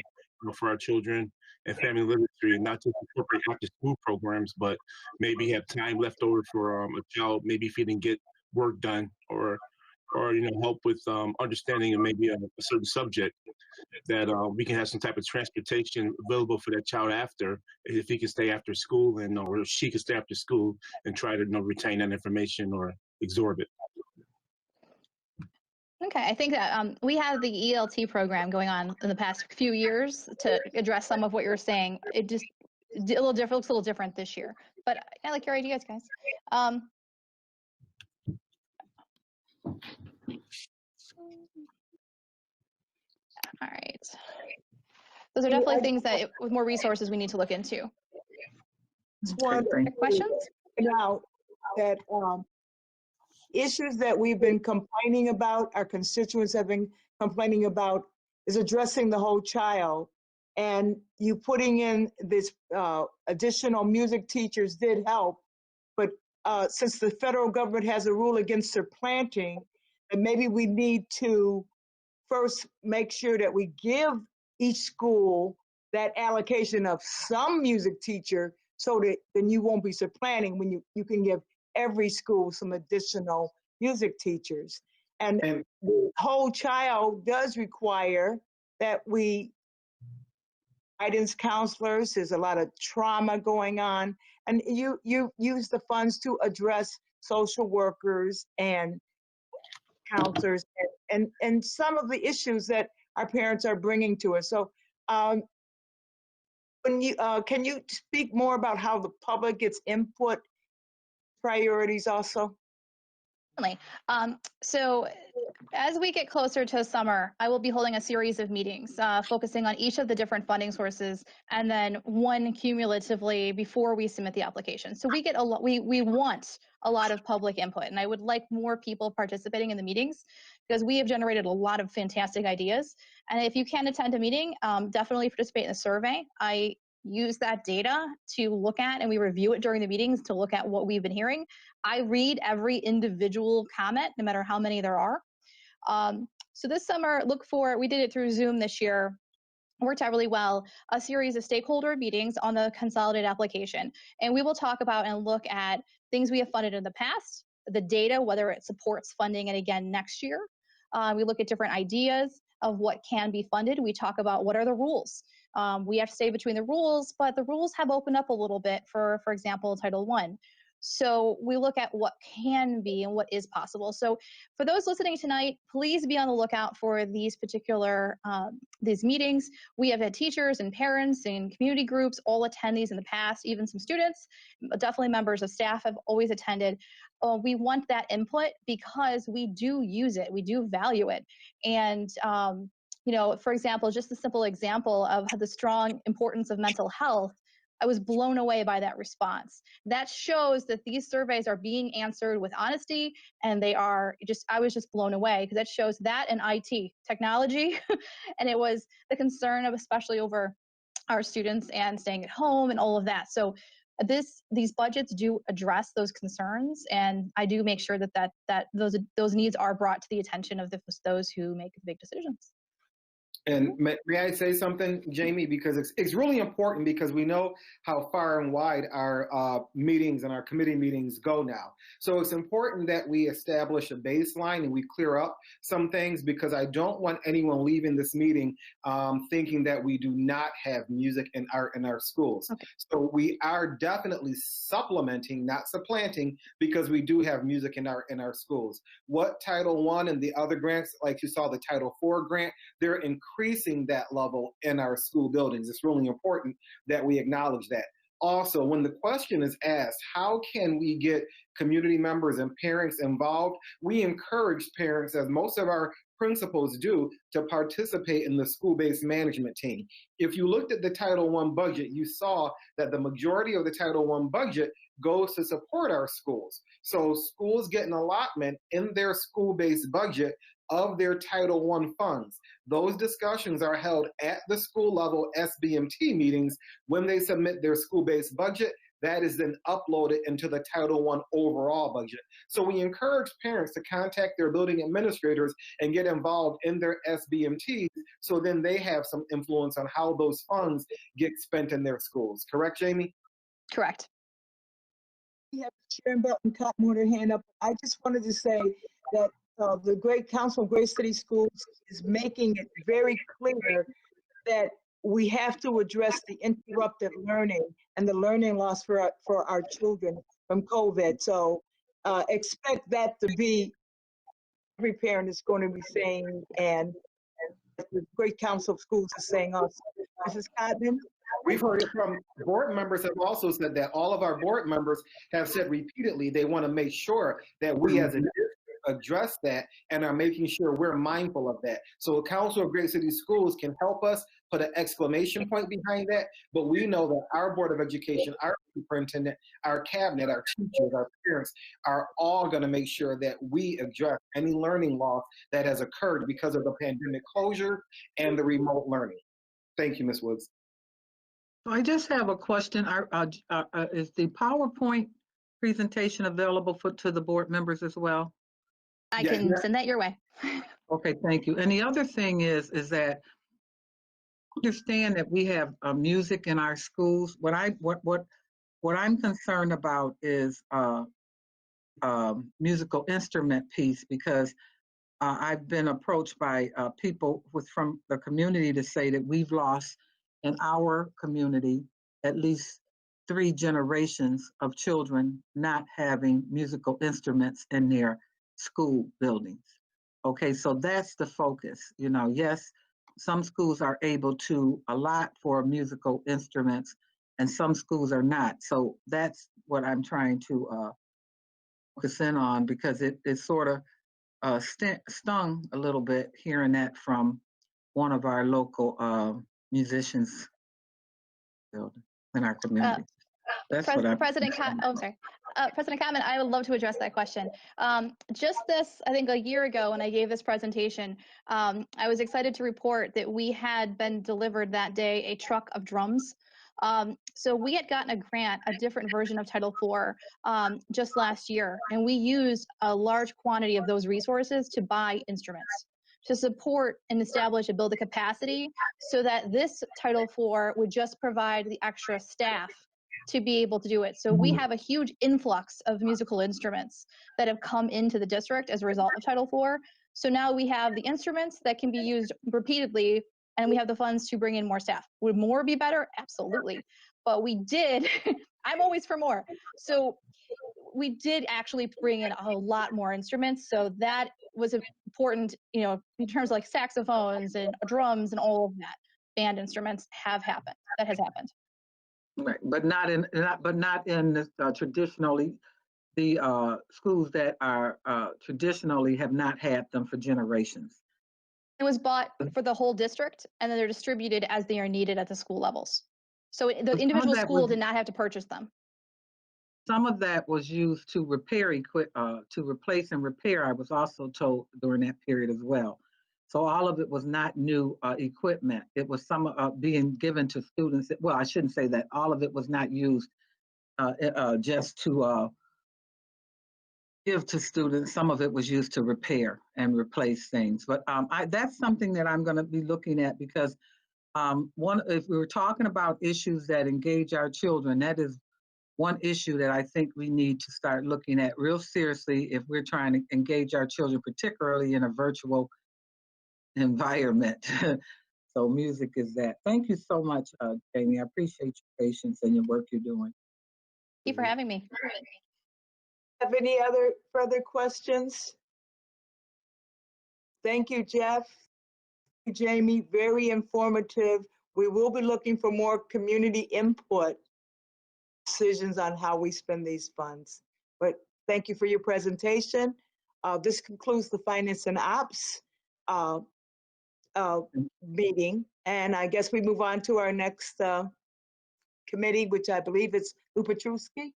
for our children and family literacy, and not just incorporate after school programs, but maybe have time left over for a child, maybe if he didn't get work done, or help with understanding of maybe a certain subject, that we can have some type of transportation available for that child after, if he can stay after school, and or she can stay after school and try to retain that information or absorb it. Okay, I think that we have the ELT program going on in the past few years to address some of what you're saying. It just looks a little different this year, but I like your ideas, guys. All right. Those are definitely things that, with more resources, we need to look into. Questions? Now that issues that we've been complaining about, our constituents have been complaining about, is addressing the whole child. And you putting in this additional music teachers did help, but since the federal government has a rule against supplanting, and maybe we need to first make sure that we give each school that allocation of some music teacher, so that then you won't be supplanting when you can give every school some additional music teachers. And the whole child does require that we guidance counselors. There's a lot of trauma going on, and you use the funds to address social workers and counselors and some of the issues that our parents are bringing to us. So when you can you speak more about how the public gets input priorities also? Certainly. So as we get closer to summer, I will be holding a series of meetings focusing on each of the different funding sources, and then one cumulatively before we submit the application. So we get a lot. We want a lot of public input, and I would like more people participating in the meetings, because we have generated a lot of fantastic ideas. And if you can attend a meeting, definitely participate in the survey. I use that data to look at, and we review it during the meetings to look at what we've been hearing. I read every individual comment, no matter how many there are. So this summer, we did it through Zoom this year, worked out really well, a series of stakeholder meetings on the consolidated application. And we will talk about and look at things we have funded in the past, the data, whether it supports funding it again next year. We look at different ideas of what can be funded. We talk about what are the rules. We have to stay between the rules, but the rules have opened up a little bit for example, Title I. So we look at what can be and what is possible. So for those listening tonight, please be on the lookout for these particular these meetings. We have had teachers and parents and community groups all attend these in the past, even some students, definitely members of staff have always attended. We want that input because we do use it, we do value it. And for example, just a simple example of the strong importance of mental health, I was blown away by that response. That shows that these surveys are being answered with honesty, and I was just blown away, because that shows that in IT, technology, and it was the concern of especially over our students and staying at home and all of that. So these budgets do address those concerns, and I do make sure that those needs are brought to the attention of those who make the big decisions. And may I say something, Jamie? Because it's really important because we know how far and wide our meetings and our committee meetings go now. So it's important that we establish a baseline and we clear up some things because I don't want anyone leaving this meeting thinking that we do not have music and art in our schools. Okay. So we are definitely supplementing, not supplanting, because we do have music and art in our schools. What Title I and the other grants, like you saw the Title IV grant, they're increasing that level in our school buildings. It's really important that we acknowledge that. Also, when the question is asked, how can we get community members and parents involved? We encourage parents, as most of our principals do, to participate in the school-based management team. If you looked at the Title I budget, you saw that the majority of the Title I budget goes to support our schools. So schools get an allotment in their school-based budget of their Title I funds. Those discussions are held at the school level SBMT meetings when they submit their school-based budget. That is then uploaded into the Title I overall budget. So we encourage parents to contact their building administrators and get involved in their SBMTs so then they have some influence on how those funds get spent in their schools. Correct, Jamie? Correct. We have Sharon Belton Cotton her hand up. I just wanted to say that the Great Council of Great City Schools is making it very clear that we have to address the interrupted learning and the learning loss for our children from COVID. So expect that to be every parent is going to be saying, and the Great Council of Schools is saying also. Mrs. Cotton? We've heard it from board members have also said that all of our board members have said repeatedly they want to make sure that we as a district address that and are making sure we're mindful of that. So a Council of Great City Schools can help us put an exclamation point behind that, but we know that our Board of Education, our superintendent, our cabinet, our teachers, our parents are all going to make sure that we address any learning loss that has occurred because of the pandemic closure and the remote learning. Thank you, Ms. Woods. I just have a question. Is the PowerPoint presentation available to the board members as well? I Yeah. can send that your way. Okay, thank you. And the other thing is that understand that we have music in our schools. What I'm concerned about is musical instrument piece because I've been approached by people from the community to say that we've lost in our community at least 3 generations of children not having musical instruments in their school buildings. Okay, so that's the focus. You know, yes, some schools are able to allot for musical instruments and some schools are not. So that's what I'm trying to focus in on because it sort of stung a little bit hearing that from one of our local musicians in our community. That's what I'm President Cottman, I would love to address that question. Just this, I think a year ago when I gave this presentation, I was excited to report that we had been delivered that day a truck of drums. So we had gotten a grant, a different version of Title IV just last year, and we used a large quantity of those resources to buy instruments to support and establish and build the capacity so that this Title IV would just provide the extra staff to be able to do it. So we have a huge influx of musical instruments that have come into the district as a result of Title IV. So now we have the instruments that can be used repeatedly and we have the funds to bring in more staff. Would more be better? Absolutely. But we did, I'm always for more. So we did actually bring in a lot more instruments. So that was important, you know, in terms of like saxophones and drums and all of that. Band instruments have happened. That has happened. right, but not in the, traditionally the schools that are traditionally have not had them for generations. It was bought for the whole district, and then they're distributed as they are needed at the school levels. So the individual school did not have to purchase them. Some of that was used to to replace and repair, I was also told during that period as well. So all of it was not new equipment. It was some being given to students. Well, I shouldn't say that. All of it was not used just to give to students. Some of it was used to repair and replace things. But that's something that I'm going to be looking at because if we were talking about issues that engage our children, that is one issue that I think we need to start looking at real seriously if we're trying to engage our children, particularly in a virtual environment. So music is that. Thank you so much, Jamie. I appreciate your patience and your work you're doing. Thank you for having me. Have any other further questions? Thank you, Jeff. Jamie, very informative. We will be looking for more community input, decisions on how we spend these funds. But thank you for your presentation. This concludes the Finance and Ops meeting. And I guess we move on to our next committee, which I believe is Lou Petruski.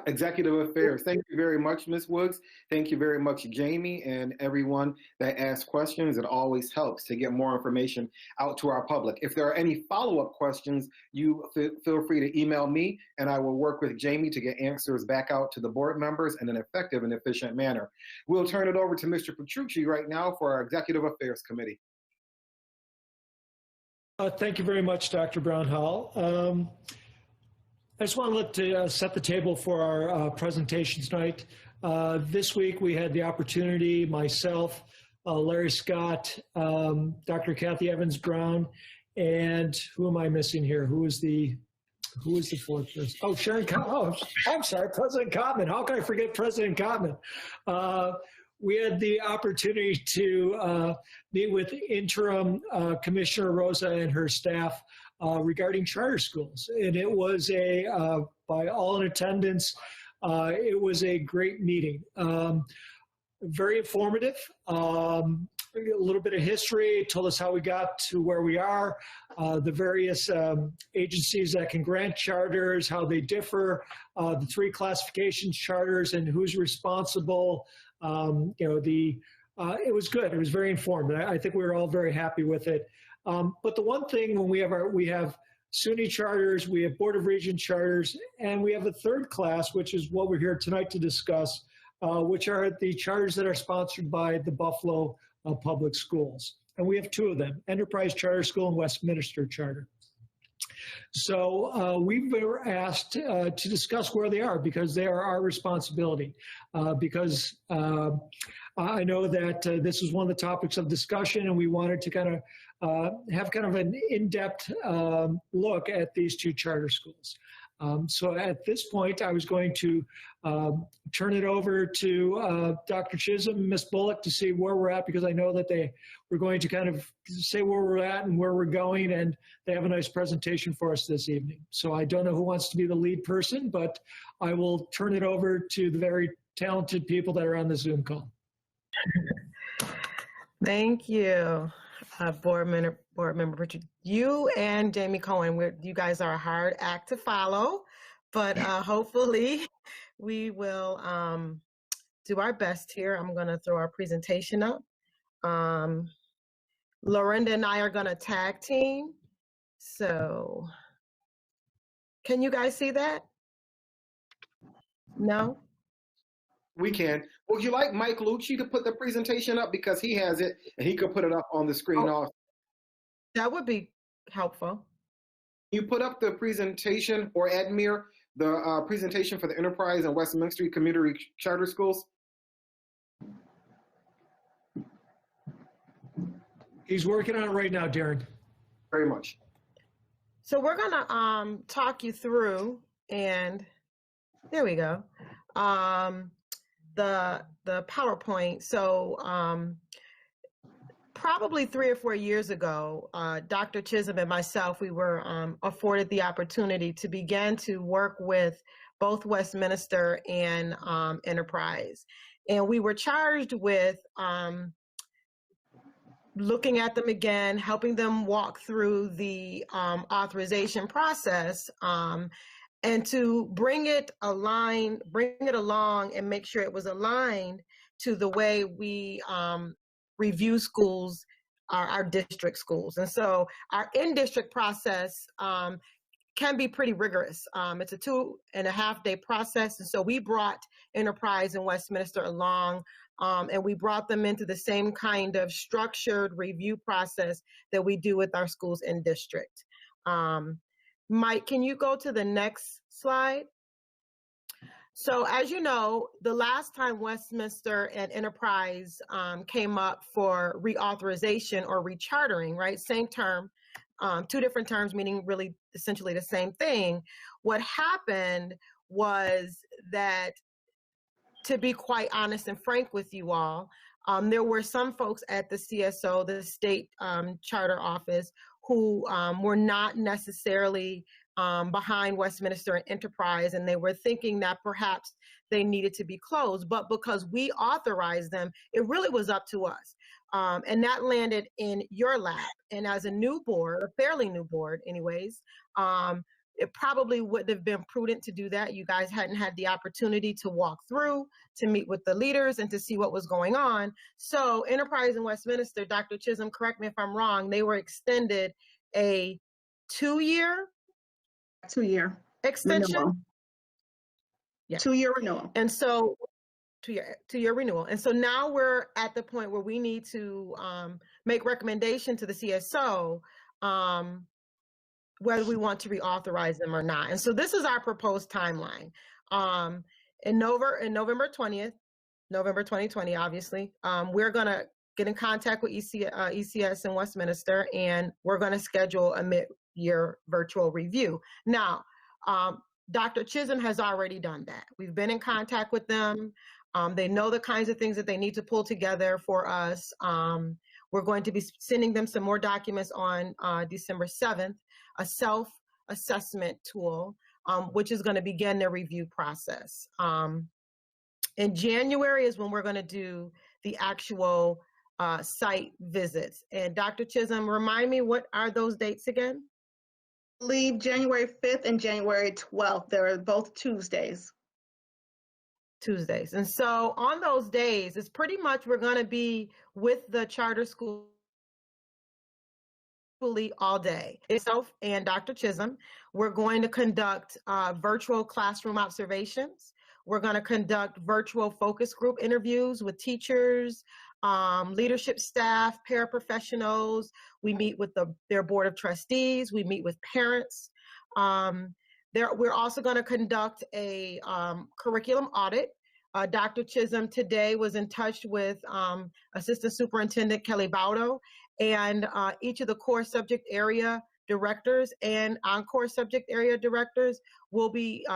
Executive Affairs. Thank you very much, Ms. Woods. Thank you very much, Jamie, and everyone that asks questions. It always helps to get more information out to our public. If there are any follow-up questions, you feel free to email me, and I will work with Jamie to get answers back out to the board members in an effective and efficient manner. We'll turn it over to Mr. Petrucci right now for our Executive Affairs Committee. Thank you very much, Dr. Brown-Howell. I just want to set the table for our presentation tonight. This week we had the opportunity, myself, Larry Scott, Dr. Kathy Evans-Brown, and who am I missing here? Who is the fourth person? Oh, Sharon. Oh, I'm sorry, President Cotman. How can I forget President Cotman? We had the opportunity to meet with interim Commissioner Rosa and her staff regarding charter schools. And it was by all in attendance, it was a great meeting. Very informative, a little bit of history, told us how we got to where we are, the various agencies that can grant charters, how they differ, the three classifications charters and who's responsible. It was good. It was very informative. I think we were all very happy with it. But the one thing when we have SUNY charters, we have Board of Regents charters, and we have a third class, which is what we're here tonight to discuss, which are the charters that are sponsored by the Buffalo Public Schools. And we have two of them, Enterprise Charter School and Westminster Charter. So we were asked to discuss where they are because they are our responsibility. Because I know that this is one of the topics of discussion, and we wanted to kind of have kind of an in-depth look at these two charter schools. So at this point, I was going to turn it over to Dr. Chisholm and Ms. Bullock to see where we're at, because I know that they were going to kind of say where we're at and where we're going, and they have a nice presentation for us this evening. So I don't know who wants to be the lead person, but I will turn it over to the very talented people that are on the Zoom call. Thank you, Board Member Richard. You and Jamie Cohen, you guys are a hard act to follow, but hopefully we will do our best here. I'm going to throw our presentation up. Lorinda and I are going to tag team. So can you guys see that? No? We can. Would you like Mike Lucci to put the presentation up, because he has it and he could put it up on the screen also? That would be helpful. You put up the presentation, or Admir, the presentation for the Enterprise and Westminster Community Charter Schools? He's working on it right now, Darren. Very much. So we're going to talk you through, and there we go, the PowerPoint. So probably 3 or 4 years ago, Dr. Chisholm and myself, we were afforded the opportunity to begin to work with both Westminster and Enterprise. And we were charged with looking at them again, helping them walk through the authorization process, and to bring it along and make sure it was aligned to the way we review schools, our district schools. And so our in-district process can be pretty rigorous. It's a 2.5-day process. And so we brought Enterprise and Westminster along, and we brought them into the same kind of structured review process that we do with our schools in district. Mike, can you go to the next slide? So as you know, the last time Westminster and Enterprise came up for reauthorization or rechartering, right? Same term, two different terms, meaning really essentially the same thing. What happened was that, to be quite honest and frank with you all, there were some folks at the CSO, the state charter office, who were not necessarily behind Westminster and Enterprise, and they were thinking that perhaps they needed to be closed. But because we authorized them, it really was up to us. And that landed in your lap. And as a new board, a fairly new board anyways, it probably wouldn't have been prudent to do that. You guys hadn't had the opportunity to walk through, to meet with the leaders, and to see what was going on. So Enterprise and Westminster, Dr. Chisholm, correct me if I'm wrong, they were extended a 2-year extension. Renewal. Yeah. 2-year renewal. And so two-year renewal. And so now we're at the point where we need to make recommendation to the CSO whether we want to reauthorize them or not. And so this is our proposed timeline. In November 20th, November 2020, obviously, we're going to get in contact with ECS in Westminster, and we're going to schedule a mid-year virtual review. Now, Dr. Chisholm has already done that. We've been in contact with them. They know the kinds of things that they need to pull together for us. We're going to be sending them some more documents on December 7th, a self-assessment tool, which is going to begin the review process. In January is when we're going to do the actual site visits. And Dr. Chisholm, remind me, what are those dates again? I believe January 5th and January 12th. They're both Tuesdays. And so on those days, it's pretty much we're going to be with the charter school all day. Myself and Dr. Chisholm, we're going to conduct virtual classroom observations. We're going to conduct virtual focus group interviews with teachers, leadership staff, paraprofessionals. We meet with their board of trustees. We meet with parents. We're also going to conduct a curriculum audit. Dr. Chisholm today was in touch with Assistant Superintendent Kelly Baudo, and each of the core subject area directors and on-core subject area directors will be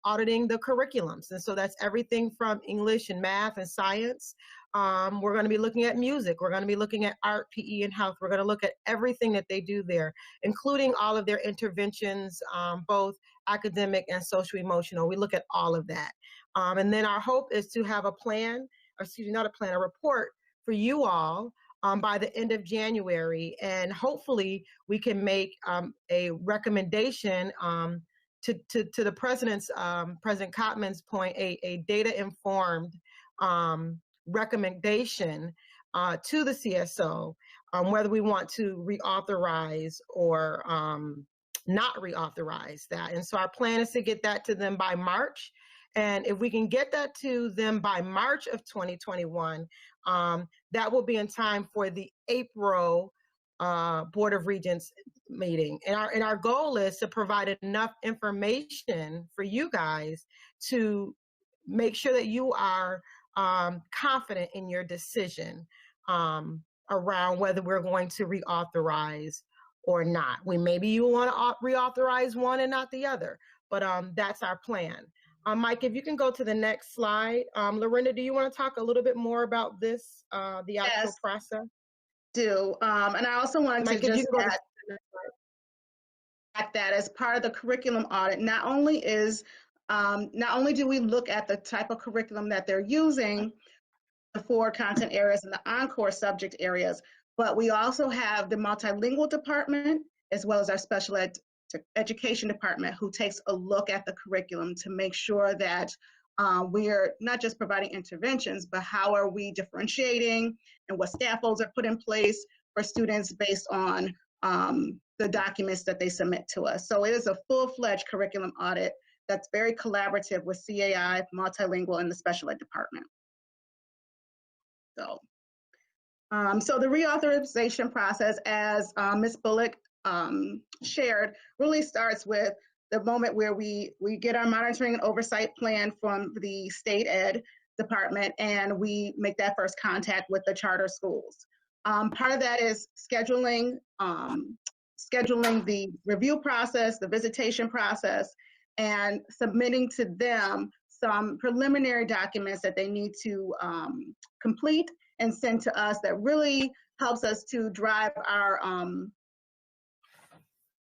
auditing the curriculums. And so that's everything from English and math and science. We're going to be looking at music. We're going to be looking at art, PE, and health. We're going to look at everything that they do there, including all of their interventions, both academic and social emotional. We look at all of that. And then our hope is to have a plan, or excuse me, not a plan, a report for you all by the end of January. And hopefully we can make a recommendation to the president's, President Kottman's point, a data-informed recommendation to the CSO whether we want to reauthorize or not reauthorize that. And so our plan is to get that to them by March. And if we can get that to them by March of 2021, that will be in time for the April Board of Regents meeting. And our goal is to provide enough information for you guys to make sure that you are confident in your decision around whether we're going to reauthorize or not. Maybe you want to reauthorize one and not the other, but that's our plan. Mike, if you can go to the next slide. Lorinda, do you want to talk a little bit more about this, the actual process? Do. And I also wanted Mike, to just add that as part of the curriculum audit, not only do we look at the type of curriculum that they're using, the 4 content areas and the encore subject areas, but we also have the multilingual department as well as our special education department who takes a look at the curriculum to make sure that we're not just providing interventions, but how are we differentiating and what scaffolds are put in place for students based on the documents that they submit to us. So it is a full-fledged curriculum audit that's very collaborative with CAI, multilingual, and the special ed department. So the reauthorization process, as Ms. Bullock shared, really starts with the moment where we get our monitoring and oversight plan from the state ed department, and we make that first contact with the charter schools. Part of that is scheduling the review process, the visitation process, and submitting to them some preliminary documents that they need to complete and send to us that really helps us to drive our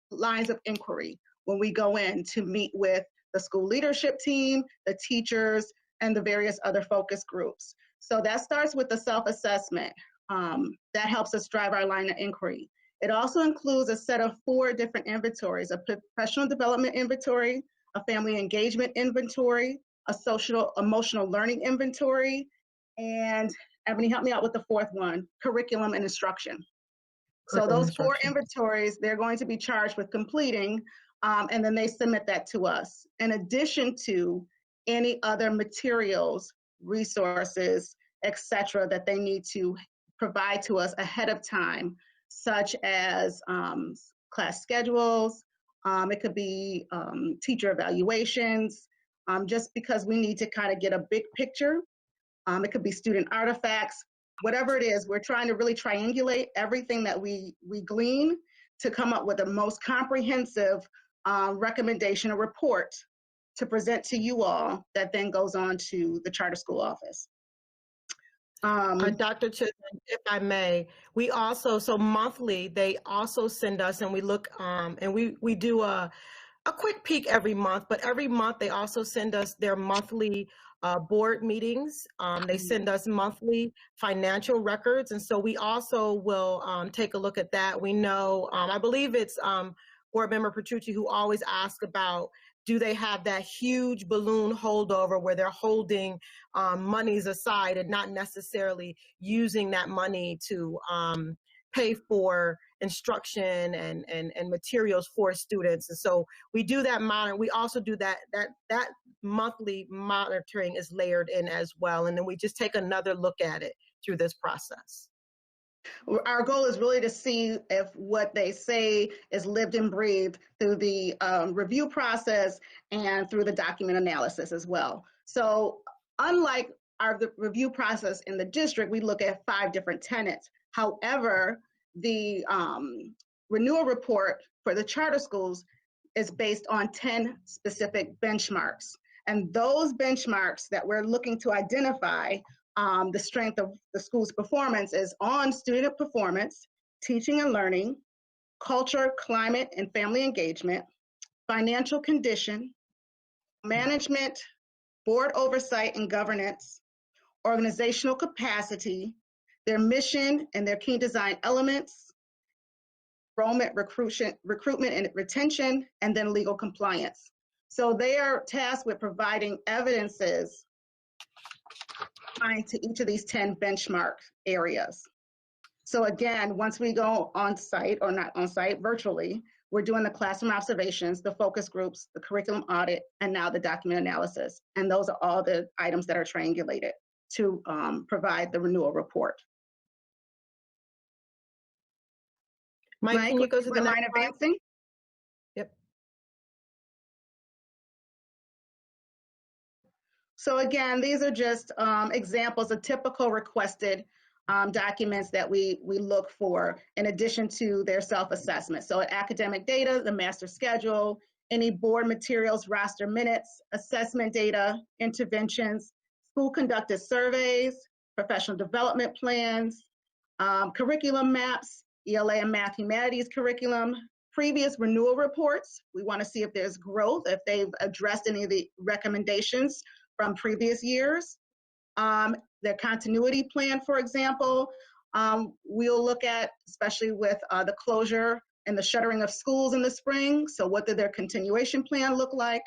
lines of inquiry when we go in to meet with the school leadership team, the teachers, and the various other focus groups. So that starts with the self-assessment. That helps us drive our line of inquiry. It also includes a set of 4 different inventories: a professional development inventory, a family engagement inventory, a social emotional learning inventory, and Ebony, help me out with the 4th one, curriculum and instruction. So those 4 inventories, they're going to be charged with completing, and then they submit that to us, in addition to any other materials, resources, etc., that they need to provide to us ahead of time, such as class schedules. It could be teacher evaluations, just because we need to kind of get a big picture. It could be student artifacts. Whatever it is, we're trying to really triangulate everything that we glean to come up with the most comprehensive recommendation or report to present to you all that then goes on to the charter school office. Dr. Chisholm, if I may, we also, so monthly, they also send us, and we look, and we do a quick peek every month, but every month they also send us their monthly board meetings. They send us monthly financial records, and so we also will take a look at that. We know, I believe it's Board Member Petrucci who always asks about, do they have that huge balloon holdover where they're holding monies aside and not necessarily using that money to pay for instruction and materials for students. And so we do that monitor. We also do that monthly monitoring is layered in as well. And then we just take another look at it through this process. Our goal is really to see if what they say is lived and breathed through the review process and through the document analysis as well. So unlike the review process in the district, we look at 5 different tenets. However, the renewal report for the charter schools is based on 10 specific benchmarks. And those benchmarks that we're looking to identify the strength of the school's performance is on student performance, teaching and learning, culture, climate, and family engagement, financial condition, management, board oversight and governance, organizational capacity, their mission and their key design elements, enrollment, recruitment and retention, and then legal compliance. So they are tasked with providing evidences to each of these 10 benchmark areas. So again, once we go on site, or not on site, virtually, we're doing the classroom observations, the focus groups, the curriculum audit, and now the document analysis. And those are all the items that are triangulated to provide the renewal report. Mike, can you go to the line advancing? Yep. So again, these are just examples of typical requested documents that we look for in addition to their self-assessment. So academic data, the master schedule, any board materials, roster minutes, assessment data, interventions, school conducted surveys, professional development plans, curriculum maps, ELA and Math Humanities curriculum, previous renewal reports. We want to see if there's growth, if they've addressed any of the recommendations from previous years. Their continuity plan, for example, we'll look at, especially with the closure and the shuttering of schools in the spring. So what did their continuation plan look like?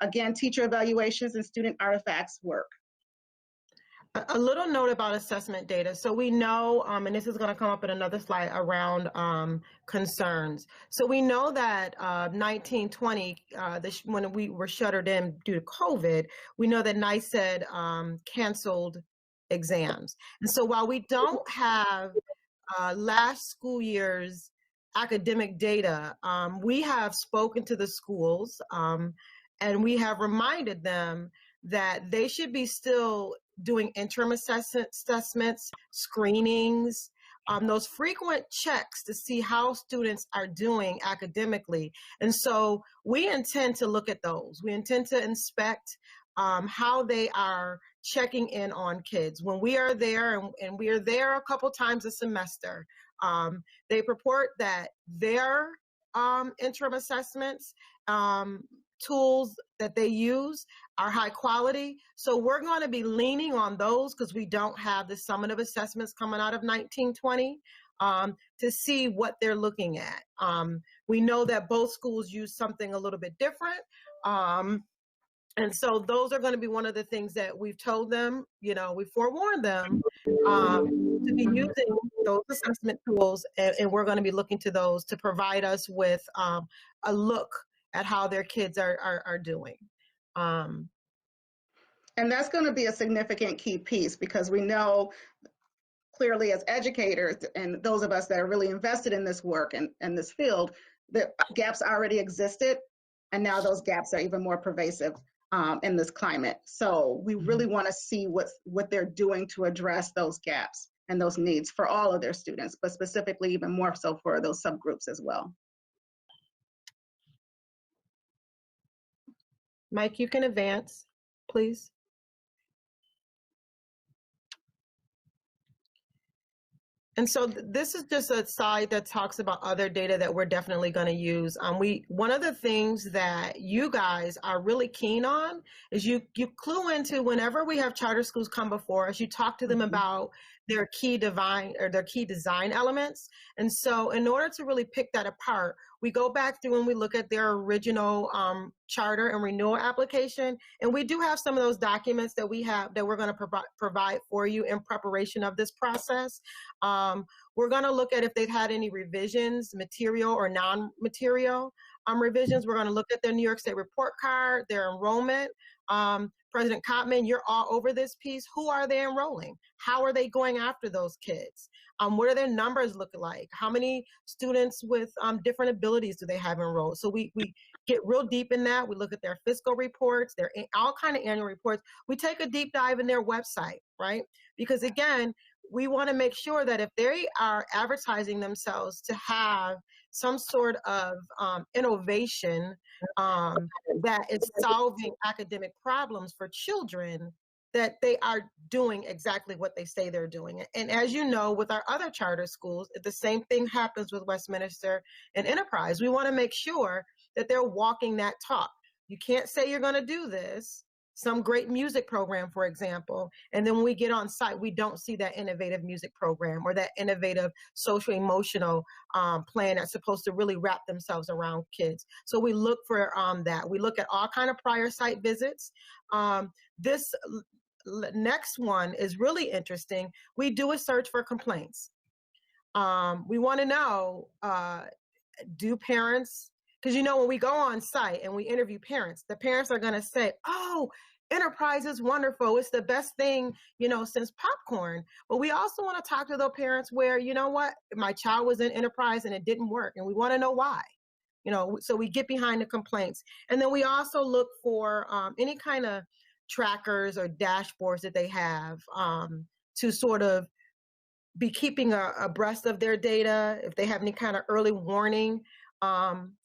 Again, teacher evaluations and student artifacts work. A little note about assessment data. So we know, and this is going to come up in another slide around concerns. So we know that 1920, when we were shuttered in due to COVID, we know that NICED canceled exams. And so while we don't have last school year's academic data, we have spoken to the schools and we have reminded them that they should be still doing interim assessments, screenings, those frequent checks to see how students are doing academically. And so we intend to look at those. We intend to inspect how they are checking in on kids. When we are there, and we are there a couple times a semester, they report that their interim assessments, tools that they use are high quality. So we're going to be leaning on those because we don't have the summative assessments coming out of 1920 to see what they're looking at. We know that both schools use something a little bit different. And so those are going to be one of the things that we've told them, we forewarned them to be using those assessment tools, and we're going to be looking to those to provide us with a look at how their kids are doing. And that's going to be a significant key piece because we know clearly as educators and those of us that are really invested in this work and this field, the gaps already existed, and now those gaps are even more pervasive in this climate. So we really want to see what they're doing to address those gaps and those needs for all of their students, but specifically even more so for those subgroups as well. Mike, you can advance, please. And so this is just a slide that talks about other data that we're definitely going to use. One of the things that you guys are really keen on is you clue into whenever we have charter schools come before us, you talk to them about their key design elements. And so in order to really pick that apart, we go back through and we look at their original charter and renewal application. And we do have some of those documents that we're going to provide for you in preparation of this process. We're going to look at if they've had any revisions, material or non-material revisions. We're going to look at their New York State report card, their enrollment. President Kottman, you're all over this piece. Who are they enrolling? How are they going after those kids? What are their numbers look like? How many students with different abilities do they have enrolled? So we get real deep in that. We look at their fiscal reports, their all kind of annual reports. We take a deep dive in their website, right? Because again, we want to make sure that if they are advertising themselves to have some sort of innovation that is solving academic problems for children, that they are doing exactly what they say they're doing. And as you know, with our other charter schools, the same thing happens with Westminster and Enterprise. We want to make sure that they're walking that talk. You can't say you're going to do this, some great music program, for example, and then when we get on site, we don't see that innovative music program or that innovative social emotional plan that's supposed to really wrap themselves around kids. So we look for that. We look at all kind of prior site visits. This next one is really interesting. We do a search for complaints. We want to know, do parents, because when we go on site and we interview parents, the parents are going to say, oh, Enterprise is wonderful. It's the best thing, since popcorn. But we also want to talk to those parents where, what, my child was in Enterprise and it didn't work. And we want to know why, so we get behind the complaints. And then we also look for any kind of trackers or dashboards that they have to sort of be keeping abreast of their data. If they have any kind of early warning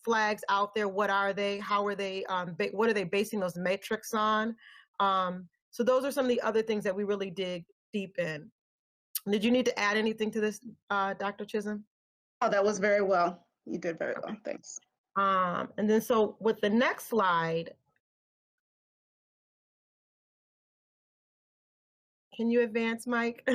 flags out there, what are they? How are they? What are they basing those metrics on? So those are some of the other things that we really dig deep in. Did you need to add anything to this, Dr. Chisholm? Oh, that was very well. You did very well. Thanks. And then so with the next slide, can you advance, Mike?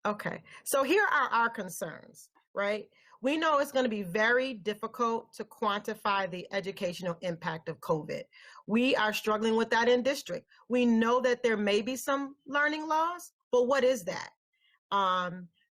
Okay, so here are our concerns, right? We know it's going to be very difficult to quantify the educational impact of COVID. We are struggling with that in district. We know that there may be some learning loss, but what is that?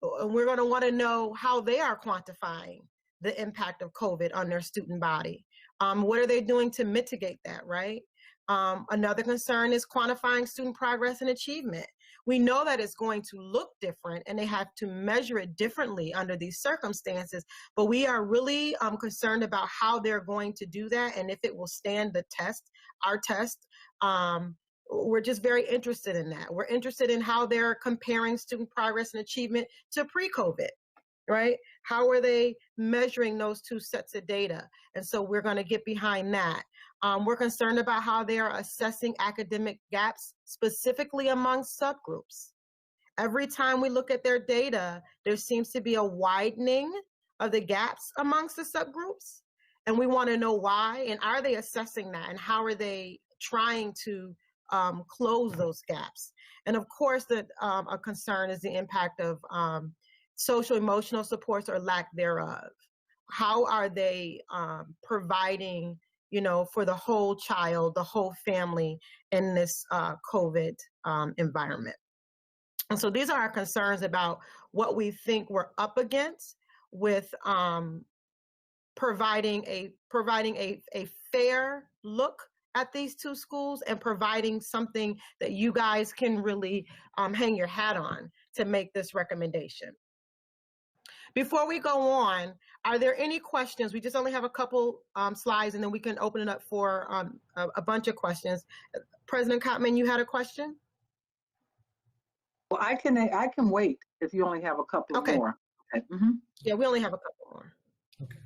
We're going to want to know how they are quantifying the impact of COVID on their student body. What are they doing to mitigate that, right? Another concern is quantifying student progress and achievement. We know that it's going to look different and they have to measure it differently under these circumstances, but we are really concerned about how they're going to do that and if it will stand the test, our test. We're just very interested in that. We're interested in how they're comparing student progress and achievement to pre-COVID, right? How are they measuring those two sets of data? And so we're going to get behind that. We're concerned about how they are assessing academic gaps, specifically among subgroups. Every time we look at their data, there seems to be a widening of the gaps amongst the subgroups. And we want to know why, and are they assessing that, and how are they trying to close those gaps? And of course, a concern is the impact of social emotional supports or lack thereof. How are they providing, for the whole child, the whole family in this COVID environment? And so these are our concerns about what we think we're up against with providing a fair look at these two schools and providing something that you guys can really hang your hat on to make this recommendation. Before we go on, are there any questions? We just only have a couple slides and then we can open it up for a bunch of questions. President Kottman, you had a question? Well, I can wait if you only have a couple more. Okay. Mm-hmm. Yeah, we only have a couple more. Okay.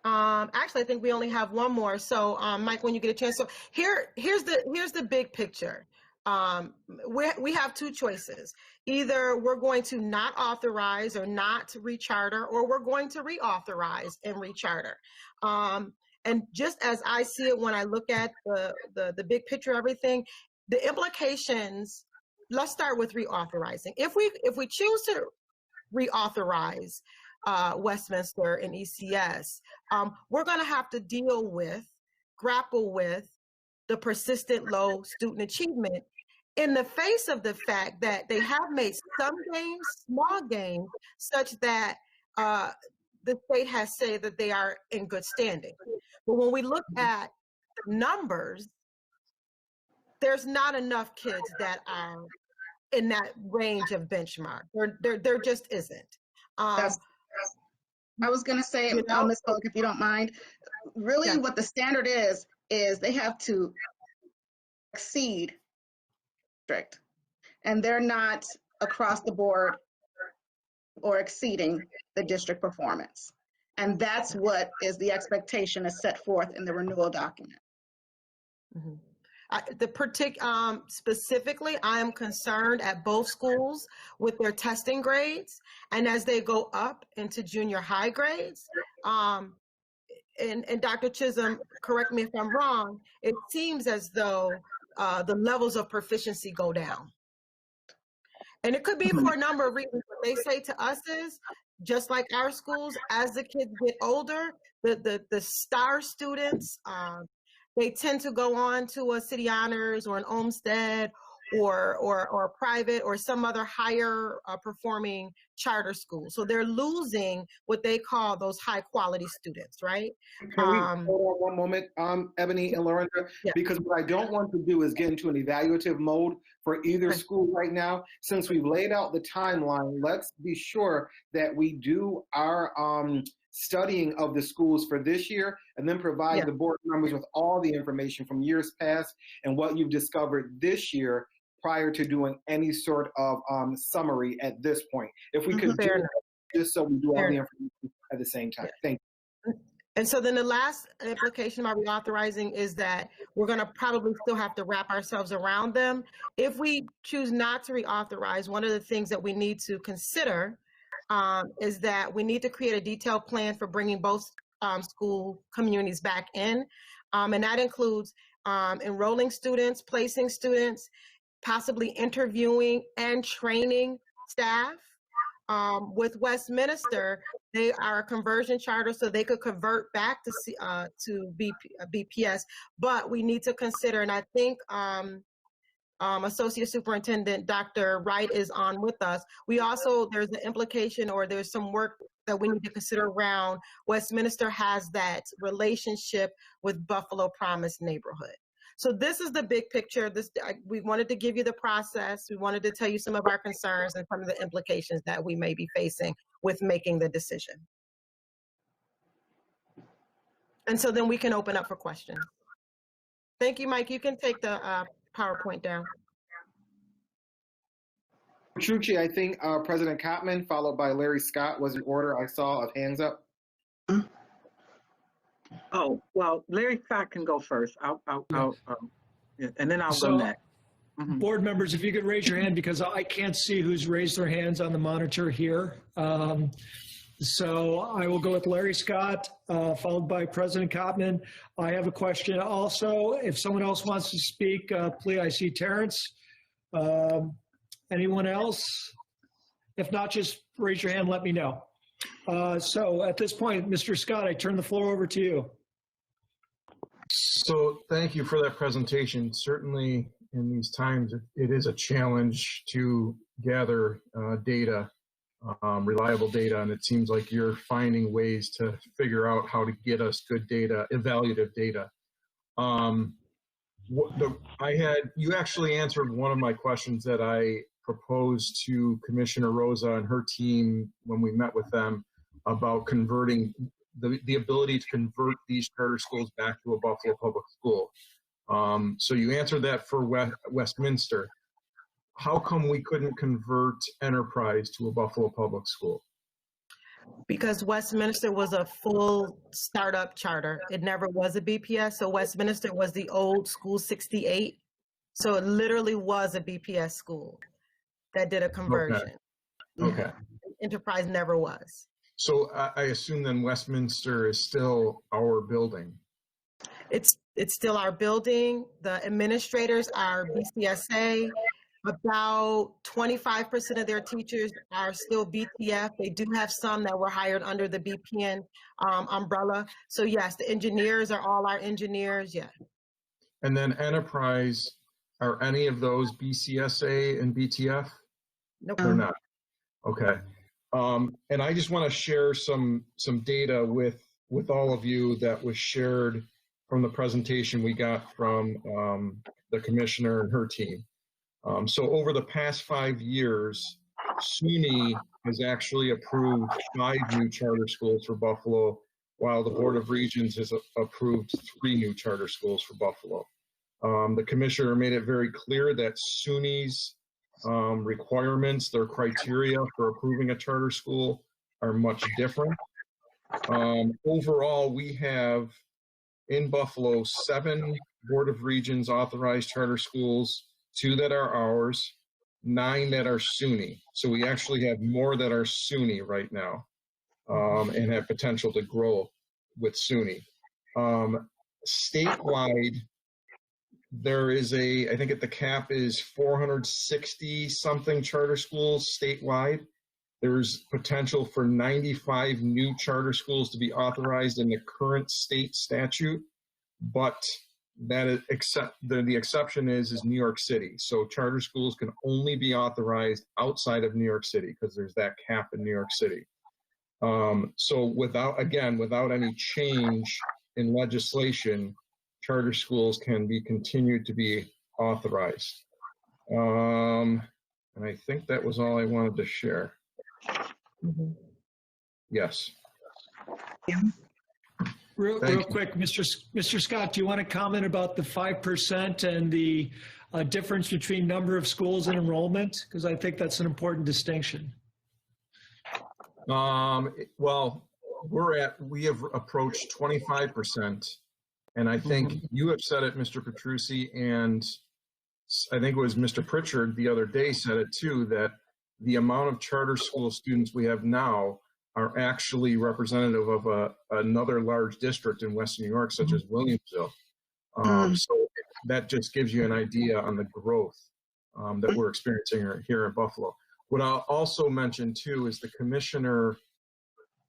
Actually, I think we only have one more. So, Mike, when you get a chance. So here's the big picture. We have two choices. Either we're going to not authorize or not recharter, or we're going to reauthorize and recharter. And just as I see it when I look at the big picture of everything, the implications, let's start with reauthorizing. If we choose to reauthorize Westminster and ECS, we're going to have to grapple with the persistent low student achievement in the face of the fact that they have made some gains, small gains, such that the state has said that they are in good standing. But when we look at the numbers, there's not enough kids that are in that range of benchmark. There just isn't. I was going to say, Ms. Polk, if you don't mind, really what the standard is they have to exceed district, and they're not across the board or exceeding the district performance. And that's what is the expectation is set forth in the renewal document. Mm-hmm. Specifically, I am concerned at both schools with their testing grades, and as they go up into junior high grades, and Dr. Chisholm, correct me if I'm wrong, it seems as though the levels of proficiency go down. And it could be for a number of reasons. What they say to us is, just like our schools, as the kids get older, the star students, they tend to go on to a City Honors or an Olmsted or private or some other higher performing charter school. So they're losing what they call those high quality students, right? Can we hold on one moment, Ebony and Lorinda? Yeah. Because what I don't want to do is get into an evaluative mode for either school right now. Since we've laid out the timeline, let's be sure that we do our studying of the schools for this year and then provide the board members with all the information from years past and what you've discovered this year prior to doing any sort of summary at this point. If we could do that, just so we do all the information at the same time. Thank you. And so then the last implication by reauthorizing is that we're going to probably still have to wrap ourselves around them. If we choose not to reauthorize, one of the things that we need to consider is that we need to create a detailed plan for bringing both school communities back in. And that includes enrolling students, placing students, possibly interviewing and training staff, With Westminster, they are a conversion charter, so they could convert back to BPS. But we need to consider, and I think Associate Superintendent Dr. Wright is on with us. We also, there's an implication, or there's some work that we need to consider around Westminster has that relationship with Buffalo Promise neighborhood. So this is the big picture. We wanted to give you the process. We wanted to tell you some of our concerns and some of the implications that we may be facing with making the decision. And so then we can open up for questions. Thank you, Mike. You can take the PowerPoint down. Petrucci, I think President Kottman, followed by Larry Scott, was an order I saw of hands up. Oh, well, Larry Scott can go first. Yeah, and then I'll go next. Board members, if you could raise your hand, because I can't see who's raised their hands on the monitor here. So I will go with Larry Scott, followed by President Kottman. I have a question also. If someone else wants to speak, please, I see Terrence. Anyone else? If not, just raise your hand, let me know. So at this point, Mr. Scott, I turn the floor over to you. So thank you for that presentation. Certainly in these times, it is a challenge to gather data, reliable data, and it seems like you're finding ways to figure out how to get us good data, evaluative data. You actually answered one of my questions that I proposed to Commissioner Rosa and her team when we met with them about converting the ability to convert these charter schools back to a Buffalo public school. So you answered that for Westminster. How come we couldn't convert Enterprise to a Buffalo public school? Because Westminster was a full startup charter. It never was a BPS. So Westminster was the old school 68. So it literally was a BPS school that did a conversion. Okay. Enterprise never was. So I assume then Westminster is still our building. It's still our building. The administrators are BCSA. About 25% of their teachers are still BTF. They do have some that were hired under the BPN umbrella. So yes, the engineers are all our engineers, yeah. And then Enterprise, are any of those BCSA and BTF? Nope. They're not. Okay. And I just want to share some data with all of you that was shared from the presentation we got from the commissioner and her team. So over the past 5 years, SUNY has actually approved 5 new charter schools for Buffalo, while the Board of Regents has approved 3 new charter schools for Buffalo. The commissioner made it very clear that SUNY's requirements, their criteria for approving a charter school are much different. Overall, we have in Buffalo 7 Board of Regents authorized charter schools, 2 that are ours, 9 that are SUNY. So we actually have more that are SUNY right now and have potential to grow with SUNY. Statewide, there is I think at the cap is 460 something charter schools statewide. There's potential for 95 new charter schools to be authorized in the current state statute, but that is the exception is New York City. So charter schools can only be authorized outside of New York City because there's that cap in New York City. So without any change in legislation, charter schools can be continued to be authorized. And I think that was all I wanted to share. Mm-hmm. Yes. Real quick, Mr. Scott, do you want to comment about the 5% and the difference between number of schools and enrollment? Because I think that's an important distinction. Well, we have approached 25%. And I think you have said it, Mr. Petrucci, and I think it was Mr. Pritchard the other day said it too, that the amount of charter school students we have now are actually representative of another large district in Western New York, such as Williamsville. So that just gives you an idea on the growth that we're experiencing here in Buffalo. What I'll also mention too is the commissioner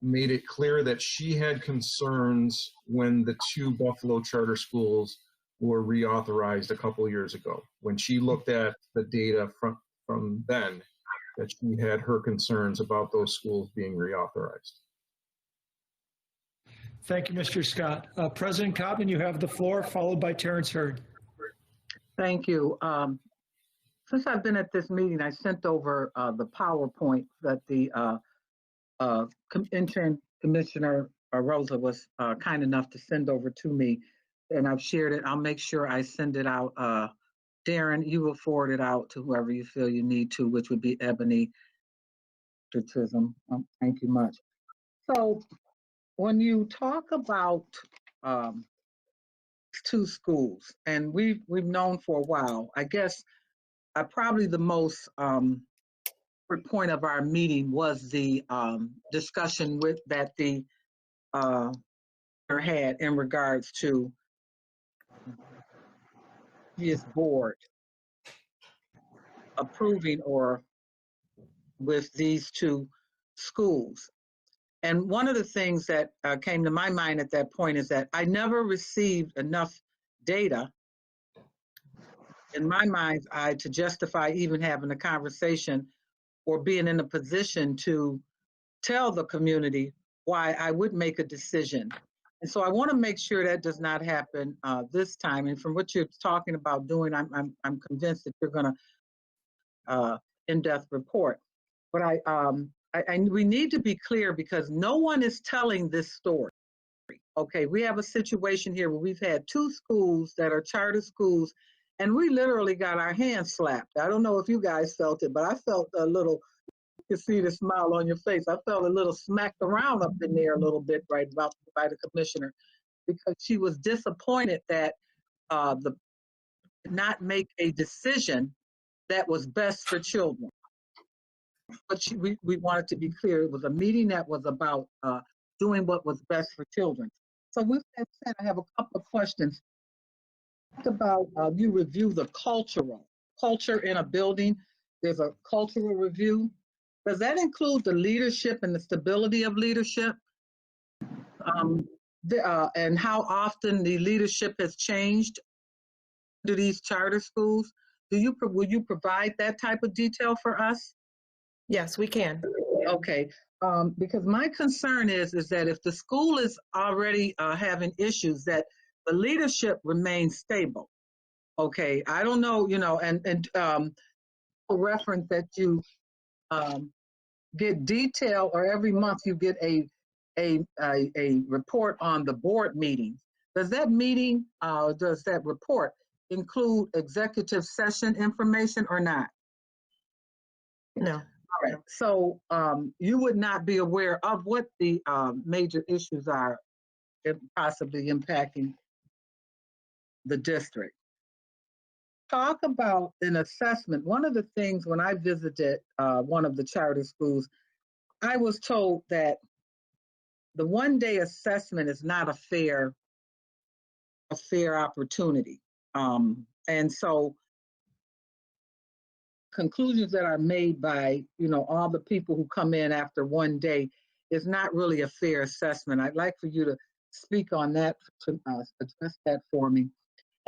made it clear that she had concerns when the 2 Buffalo charter schools were reauthorized a couple years ago. When she looked at the data from then, that she had her concerns about those schools being reauthorized. Thank you, Mr. Scott. President Cobden, you have the floor, followed by Terrence Hurd. Thank you. Since I've been at this meeting, I sent over the PowerPoint that the interim Commissioner Rosa was kind enough to send over to me, and I've shared it. I'll make sure I send it out. Darren, you will forward it out to whoever you feel you need to, which would be Ebony Chisholm. Thank you much. So when you talk about 2 schools, and we've known for a while, I guess probably the most point of our meeting was the discussion that the had in regards to his board approving or with these 2 schools. And one of the things that came to my mind at that point is that I never received enough data in my mind's eye to justify even having a conversation or being in a position to tell the community why I would make a decision. And so I want to make sure that does not happen this time. And from what you're talking about doing, I'm convinced that you're going to in-depth report. But we need to be clear because no one is telling this story. Okay, we have a situation here where we've had 2 schools that are charter schools, and we literally got our hands slapped. I don't know if you guys felt it, but I felt a little. You can see the smile on your face. I felt a little smacked around up in there a little bit right about by the commissioner, because she was disappointed that not make a decision that was best for children. But we wanted to be clear. It was a meeting that was about doing what was best for children. So with that said, I have a couple of questions. About you review the culture in a building. There's a cultural review. Does that include the leadership and the stability of leadership? And how often the leadership has changed to these charter schools? Will you provide that type of detail for us? Yes, we can. Okay, because my concern is that if the school is already having issues, that the leadership remains stable. Okay, I don't know, and a reference that you get detail, or every month you get a report on the board meetings. Does that meeting, does that report include executive session information or not? No. All right. So you would not be aware of what the major issues are possibly impacting the district. Talk about an assessment. One of the things when I visited one of the charter schools, I was told that the one-day assessment is not a fair opportunity. And so conclusions that are made by, all the people who come in after one day is not really a fair assessment. I'd like for you to speak on that, to address that for me.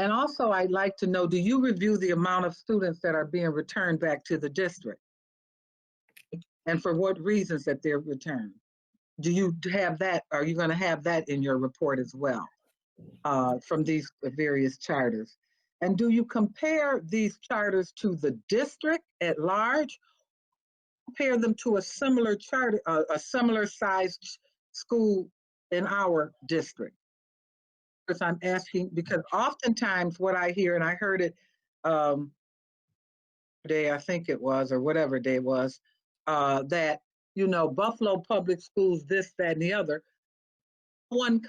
And also, I'd like to know, do you review the amount of students that are being returned back to the district? And for what reasons that they're returned? Do you have that? Are you going to have that in your report as well from these various charters? And do you compare these charters to the district at large? Compare them to a similar charter, a similar sized school in our district? Because I'm asking, because oftentimes what I hear, and I heard it day, I think it was, or whatever day it was, that, Buffalo Public Schools, this, that, and the other, one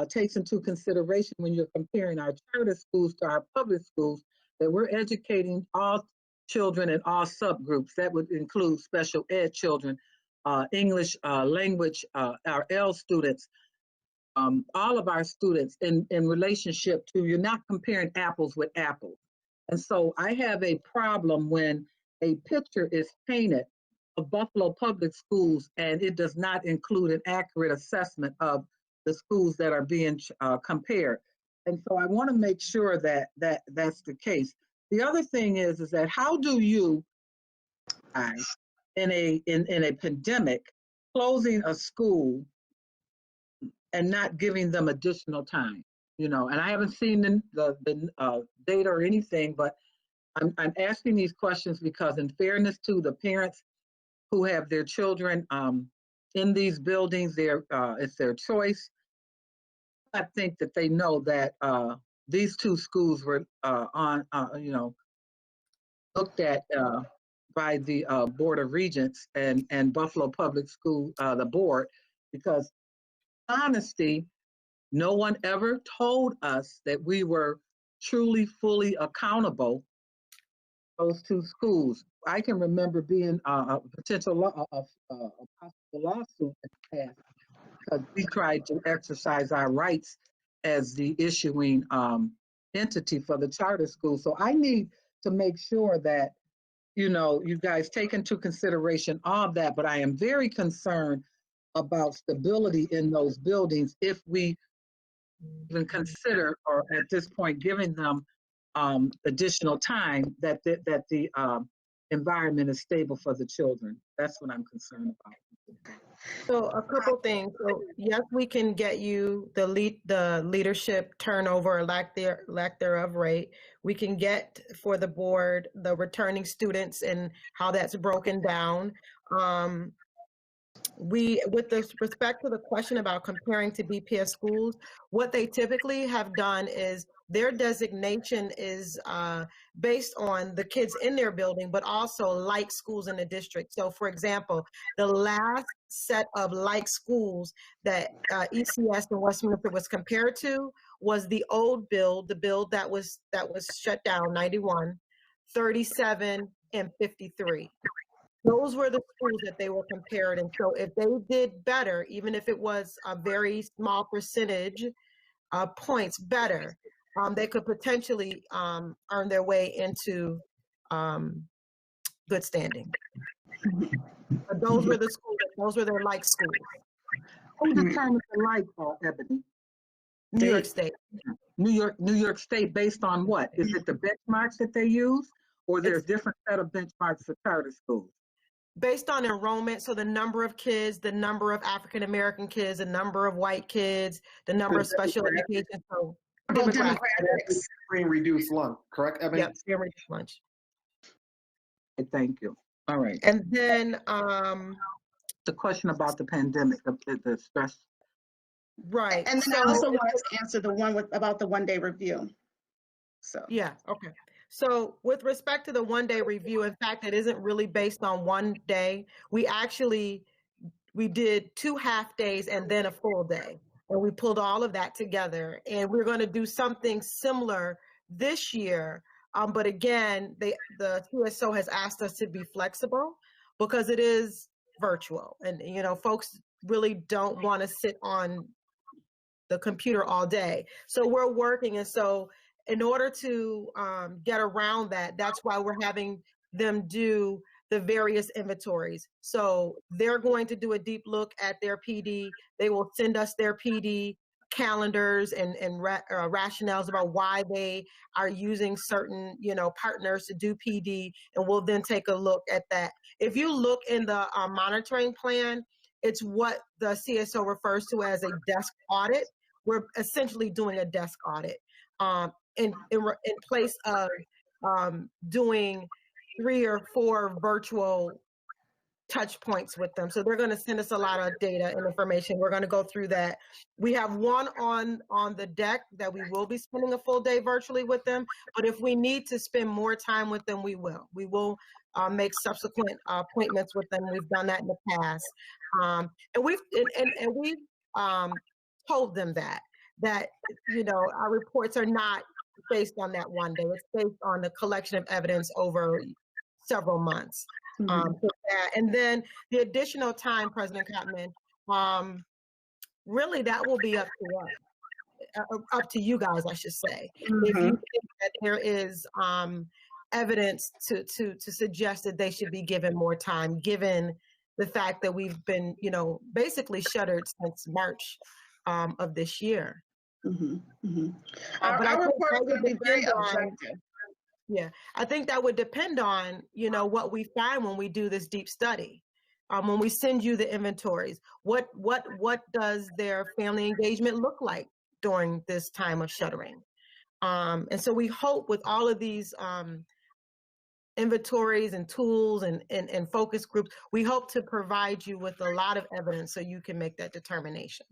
takes into consideration when you're comparing our charter schools to our public schools, that we're educating all children in all subgroups. That would include special ed children, English language, our L students, all of our students in relationship to, you're not comparing apples with apples. And so I have a problem when a picture is painted of Buffalo Public Schools, and it does not include an accurate assessment of the schools that are being compared. And so I want to make sure that that's the case. The other thing is that how do you, in a pandemic, closing a school and not giving them additional time? You know, and I haven't seen the data or anything, but I'm asking these questions because, in fairness to the parents who have their children in these buildings, it's their choice. I think that they know that these two schools were looked at by the Board of Regents and Buffalo Public School, the board, because honesty, no one ever told us that we were truly, fully accountable for those two schools. I can remember being a potential lawsuit in the past because we tried to exercise our rights as the issuing entity for the charter school. So I need to make sure that, you know, you guys take into consideration all of that, but I am very concerned about stability in those buildings if we even consider, or at this point, giving them additional time that the environment is stable for the children. That's what I'm concerned about. So a couple things. So yes, we can get you the leadership turnover or lack thereof rate. We can get for the board the returning students and how that's broken down. With respect to the question about comparing to BPS schools, what they typically have done is their designation is based on the kids in their building, but also like schools in the district. So for example, the last set of like schools that ECS and Westminster was compared to was the old build, the build that was shut down, 91, 37, and 53. Those were the schools that they were compared. And so if they did better, even if it was a very small percentage points better, they could potentially earn their way into good standing. But those were the schools, those were their like schools. Who determines the like, Ebony? New York State. New York State, based on what? Is it the benchmarks that they use, or there's different set of benchmarks for charter schools? Based on enrollment, so the number of kids, the number of African-American kids, the number of white kids, the number of special education, so demographics. Free and reduced lunch, correct, Ebony? Yep, free and reduced lunch. Thank you. All right. And then the question about the pandemic, the stress. Right. And then I also wanted to answer the one about the one-day review. So yeah, okay. So with respect to the one-day review, in fact, it isn't really based on one day. We did 2 half days and then a full day. And we pulled all of that together. And we're going to do something similar this year. But again, the CSO has asked us to be flexible because it is virtual. And, you know, folks really don't want to sit on the computer all day. So we're working. And so in order to get around that, that's why we're having them do the various inventories. So they're going to do a deep look at their PD. They will send us their PD calendars and rationales about why they are using certain, you know, partners to do PD, and we'll then take a look at that. If you look in the monitoring plan, it's what the CSO refers to as a desk audit. We're essentially doing a desk audit in place of doing 3 or 4 virtual touch points with them. So they're going to send us a lot of data and information. We're going to go through that. We have one on the deck that we will be spending a full day virtually with them. But if we need to spend more time with them, we will. We will make subsequent appointments with them. We've done that in the past, and we've told them that you know, our reports are not based on that one day. It's based on the collection of evidence over several months. And then the additional time, President Cotman, really that will be up to us, up to you guys, I should say. If you think that there is evidence to suggest that they should be given more time, given the fact that we've been, basically shuttered since March of this year. Mm-hmm. Mm-hmm. But Our report is going to be very objective. Yeah, I think that would depend on, what we find when we do this deep study. When we send you the inventories, what does their family engagement look like during this time of shuttering? And so we hope with all of these inventories and tools and focus groups, we hope to provide you with a lot of evidence so you can make that determination.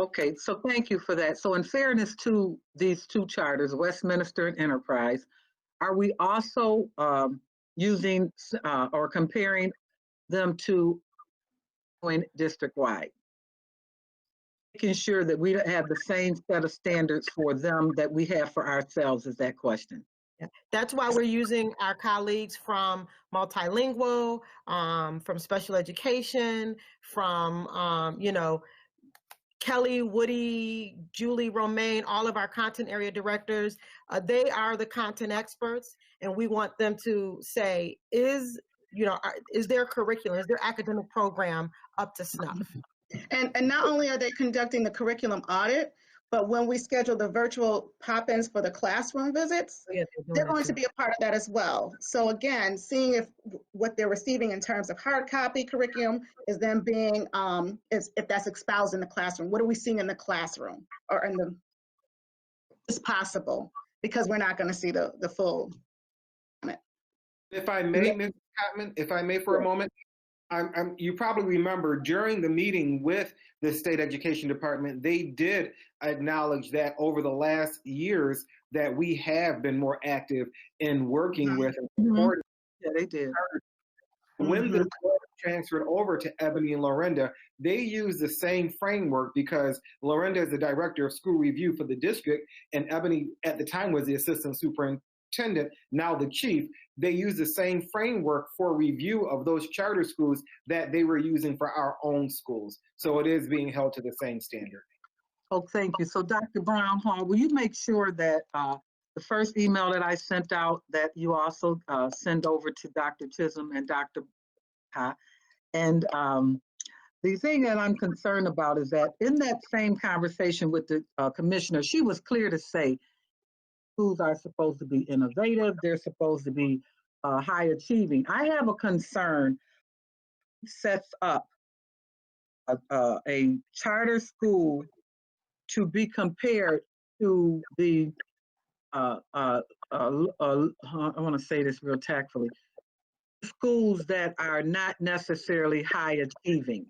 Okay, so thank you for that. So in fairness to these two charters, Westminster and Enterprise, are we also using or comparing them to going district-wide? Making sure that we have the same set of standards for them that we have for ourselves is that question. Yeah. That's why we're using our colleagues from multilingual, from special education, from, Kelly, Woody, Julie, Romaine, all of our content area directors, they are the content experts, and we want them to say, is their curriculum, is their academic program up to snuff? And not only are they conducting the curriculum audit, but when we schedule the virtual pop-ins for the classroom visits, they're going to be a part of that as well. So again, seeing if what they're receiving in terms of hard copy curriculum is then being, if that's espoused in the classroom. What are we seeing in the classroom or in the, is possible, because we're not going to see the full. If I may, Ms. Cotman, if I may for a moment, you probably remember during the meeting with the State Education Department, they did acknowledge that over the last years that we have been more active in working with and supporting. Yeah, they did. When the board transferred over to Ebony and Lorinda, they used the same framework because Lorinda is the director of school review for the district, and Ebony at the time was the assistant superintendent, now the chief. They used the same framework for review of those charter schools that they were using for our own schools. So it is being held to the same standard. Oh, thank you. So Dr. Brown Hall, will you make sure that the first email that I sent out that you also send over to Dr. Chisholm and Dr. And the thing that I'm concerned about is that in that same conversation with the commissioner, she was clear to say schools are supposed to be innovative. They're supposed to be high achieving. I have a concern sets up a charter school to be compared to the, I want to say this real tactfully, schools that are not necessarily high achieving.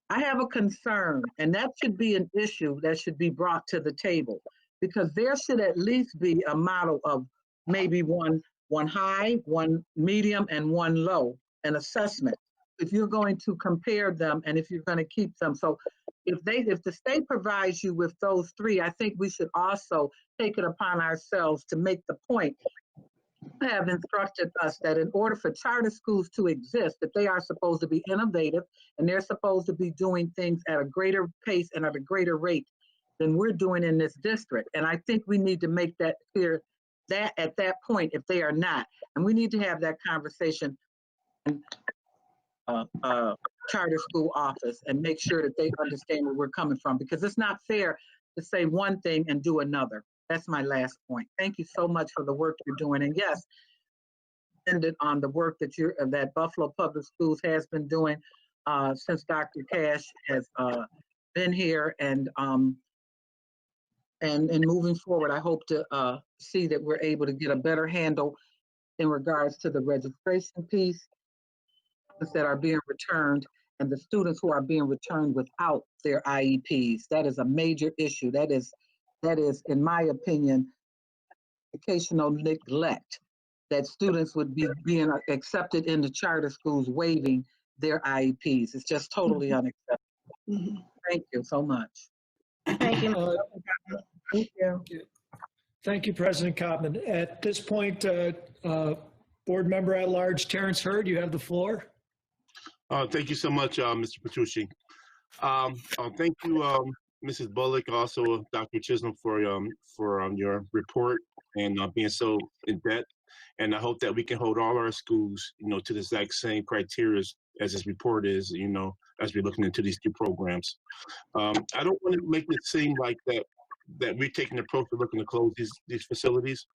I have a concern, and that should be an issue that should be brought to the table, because there should at least be a model of maybe one high, one medium, and one low, an assessment, if you're going to compare them and if you're going to keep them. So if the state provides you with those three, I think we should also take it upon ourselves to make the point, have instructed us that in order for charter schools to exist, that they are supposed to be innovative and they're supposed to be doing things at a greater pace and at a greater rate than we're doing in this district. And I think we need to make that clear that at that point, if they are not, and we need to have that conversation in charter school office and make sure that they understand where we're coming from, because it's not fair to say one thing and do another. That's my last point. Thank you so much for the work you're doing. And yes, ended on the work that Buffalo Public Schools has been doing since Dr. Cash has been here, and moving forward, I hope to see that we're able to get a better handle in regards to the registration piece that are being returned and the students who are being returned without their IEPs. That is a major issue. That is, in my opinion, educational neglect, that students would be being accepted into charter schools waiving their IEPs. It's just totally unacceptable. Thank you so much. Thank you. Thank you. Thank you, President Koppman. At this point, Board Member at Large Terrence Hurd, you have the floor. Thank you so much, Mr. Petrucci. Thank you, Mrs. Bullock, also Dr. Chisholm for your report and being so in depth. And I hope that we can hold all our schools, to the exact same criteria as this report is, as we're looking into these two programs. I don't want to make it seem like that we're taking the approach of looking to close these facilities,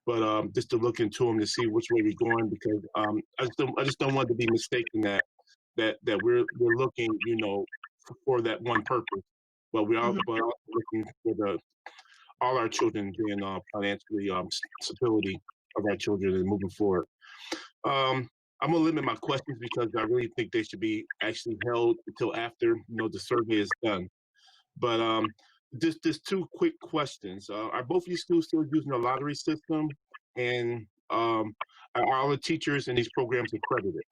but just to look into them to see which way we're going, because I just don't want to be mistaken that we're looking, for that one purpose, but we're also looking for all our children being financially stability of our children and moving forward. I'm gonna limit my questions because I really think they should be actually held until after the survey is done. But just two quick questions. Are both of these schools still using a lottery system, and are all the teachers in these programs accredited?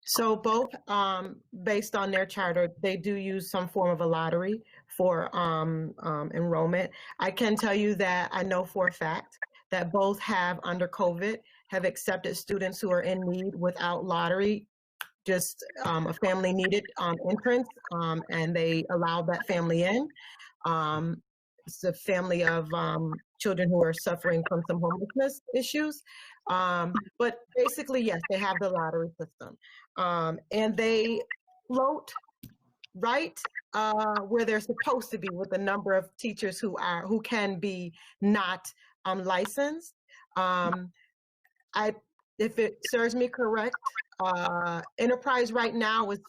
So both, based on their charter, they do use some form of a lottery for enrollment. I can tell you that I know for a fact that both have, under COVID, have accepted students who are in need without lottery, just a family needed entrance, and they allowed that family in. It's a family of children who are suffering from some homelessness issues. But basically, yes, they have the lottery system. And they float right where they're supposed to be with the number of teachers who can be not licensed. If it serves me correct, Enterprise right now is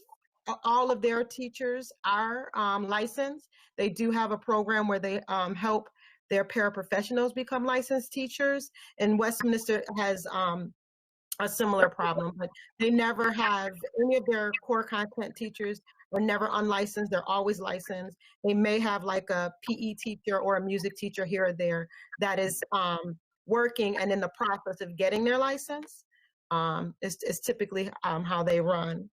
all of their teachers are licensed. They do have a program where they help their paraprofessionals become licensed teachers, and Westminster has a similar problem, but they never have any of their core content teachers are never unlicensed. They're always licensed. They may have like a PE teacher or a music teacher here or there that is working and in the process of getting their license. Is typically how they run.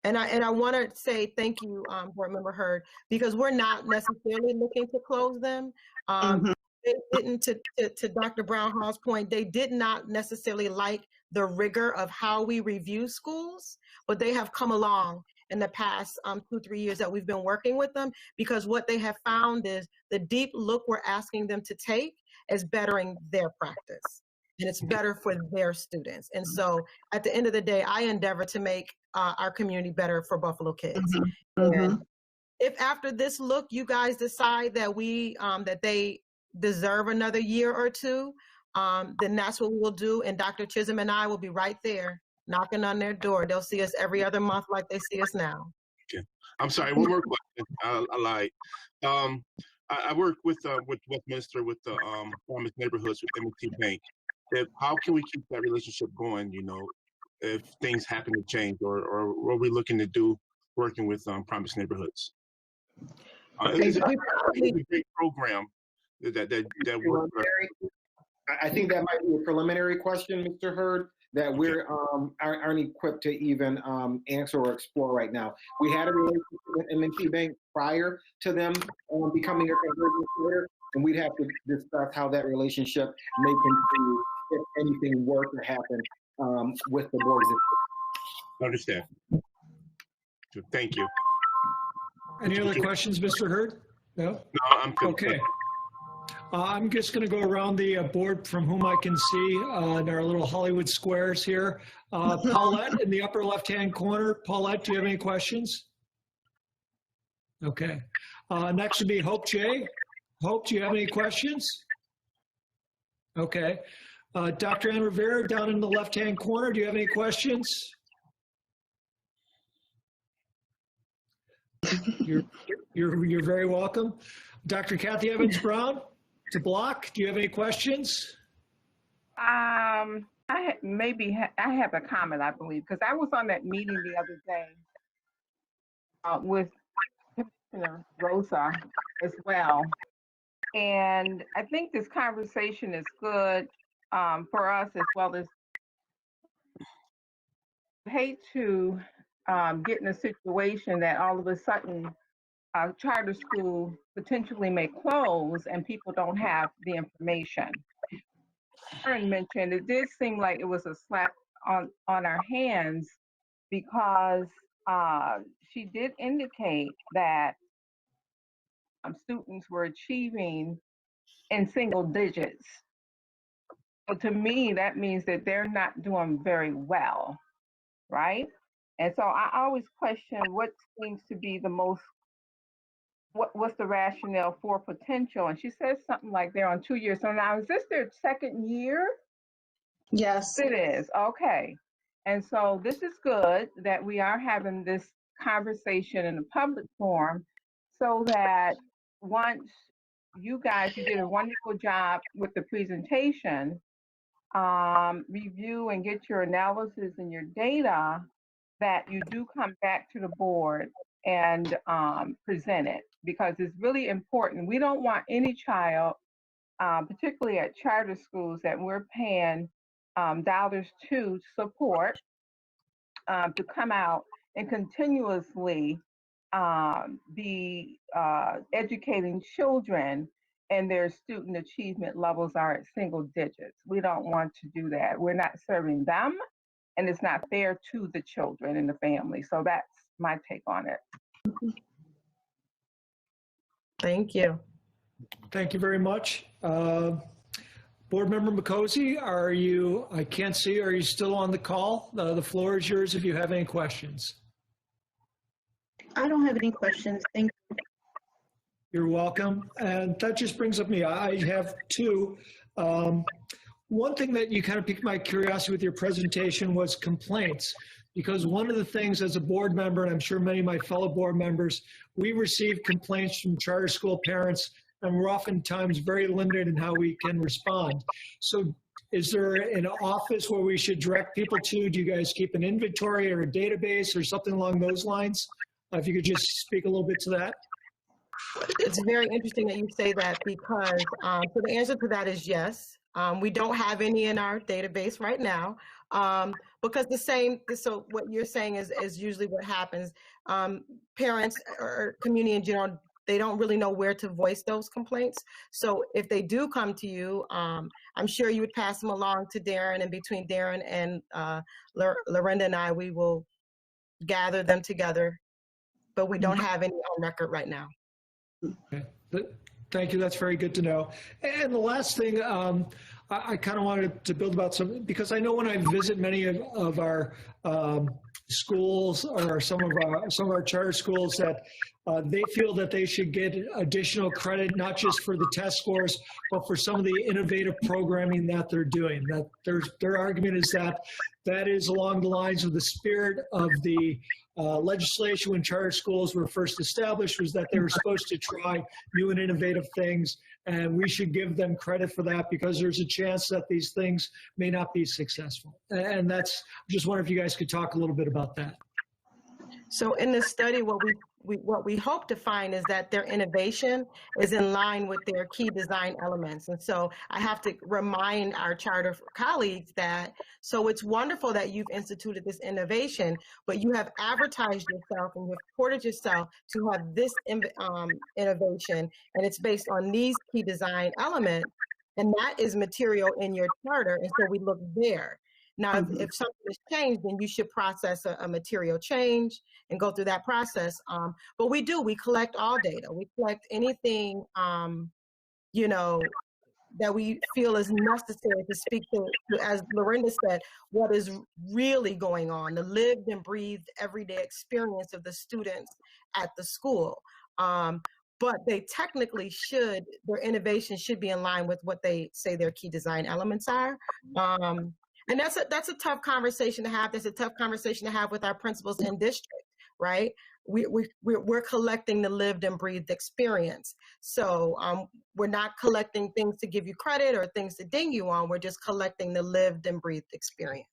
And I want to say thank you, Board Member Hurd, because we're not necessarily looking to close them. They didn't, to Dr. Brownhall's point, they did not necessarily like the rigor of how we review schools, but they have come along in the past 2-3 years that we've been working with them, because what they have found is the deep look we're asking them to take is bettering their practice, and it's better for their students. And so at the end of the day, I endeavor to make our community better for Buffalo kids. And if after this look, you guys decide that that they deserve another year or two, then that's what we will do. And Dr. Chisholm and I will be right there knocking on their door. They'll see us every other month like they see us now. Okay. I'm sorry, one more question. I lied. I work with Westminster with the Promise Neighborhoods with M&T Bank. How can we keep that relationship going, if things happen to change, or what are we looking to do working with Promise Neighborhoods? It's a great program that works. I think that might be a preliminary question, Mr. Hurd, that we aren't equipped to even answer or explore right now. We had a relationship with M&T Bank prior to them becoming a conversion center, and we'd have to discuss how that relationship may continue if anything were to happen with the boards. I understand. Thank you. Any other questions, Mr. Hurd? No? No, I'm good. Okay. I'm just going to go around the board from whom I can see in our little Hollywood squares here. Paulette in the upper left-hand corner. Paulette, do you have any questions? Okay. Next would be Hope J. Hope, do you have any questions? Okay. Dr. Ann Rivera down in the left-hand corner, do you have any questions? You're very welcome. Dr. Kathy Evans Brown to Block, do you have any questions? I have a comment, I believe, because I was on that meeting the other day with Commissioner Rosa as well. And I think this conversation is good for us, as well as I hate to get in a situation that all of a sudden a charter school potentially may close and people don't have the information. Karen mentioned it did seem like it was a slap on our hands, because she did indicate that students were achieving in single digits. So to me, that means that they're not doing very well, right? And so I always question what seems to be the most, what's the rationale for potential? And she says something like they're on 2 years. So now, is this their second year? Yes. It is. Okay. And so this is good that we are having this conversation in a public forum so that once you guys, you did a wonderful job with the presentation, review and get your analysis and your data, that you do come back to the board and present it, because it's really important. We don't want any child, particularly at charter schools that we're paying dollars to support, to come out and continuously be educating children and their student achievement levels are at single digits. We don't want to do that. We're not serving them, and it's not fair to the children and the family. So that's my take on it. Thank you. Thank you very much. Board Member Mikosi, are you, I can't see, are you still on the call? The floor is yours if you have any questions. I don't have any questions. Thank you. You're welcome. And that just brings up me. I have two. One thing that you kind of piqued my curiosity with your presentation was complaints, because one of the things as a board member, and I'm sure many of my fellow board members, we receive complaints from charter school parents, and we're oftentimes very limited in how we can respond. So is there an office where we should direct people to? Do you guys keep an inventory or a database or something along those lines? If you could just speak a little bit to that. It's very interesting that you say that, because so the answer to that is yes. We don't have any in our database right now, because so what you're saying is usually what happens. Parents or community in general, they don't really know where to voice those complaints. So if they do come to you, I'm sure you would pass them along to Darren, and between Darren and Lorinda and I, we will gather them together, but we don't have any on record right now. Okay. Thank you. That's very good to know. And the last thing, I kind of wanted to build about something, because I know when I visit many of our schools or some of our charter schools, that they feel that they should get additional credit, not just for the test scores, but for some of the innovative programming that they're doing. That their argument is that that is along the lines of the spirit of the legislation when charter schools were first established, was that they were supposed to try new and innovative things, and we should give them credit for that, because there's a chance that these things may not be successful. And that's, I just wonder if you guys could talk a little bit about that. So in this study, what we hope to find is that their innovation is in line with their key design elements. And so I have to remind our charter colleagues that, so it's wonderful that you've instituted this innovation, but you have advertised yourself and you've reported yourself to have this innovation, and it's based on these key design elements, and that is material in your charter, and so we look there. Now, if something has changed, then you should process a material change and go through that process. But we collect all data. We collect anything, that we feel is necessary to speak to, as Lorinda said, what is really going on, the lived and breathed everyday experience of the students at the school. But they technically their innovation should be in line with what they say their key design elements are. And that's a tough conversation to have. That's a tough conversation to have with our principals in district, right? We're collecting the lived and breathed experience. So we're not collecting things to give you credit or things to ding you on. We're just collecting the lived and breathed experience.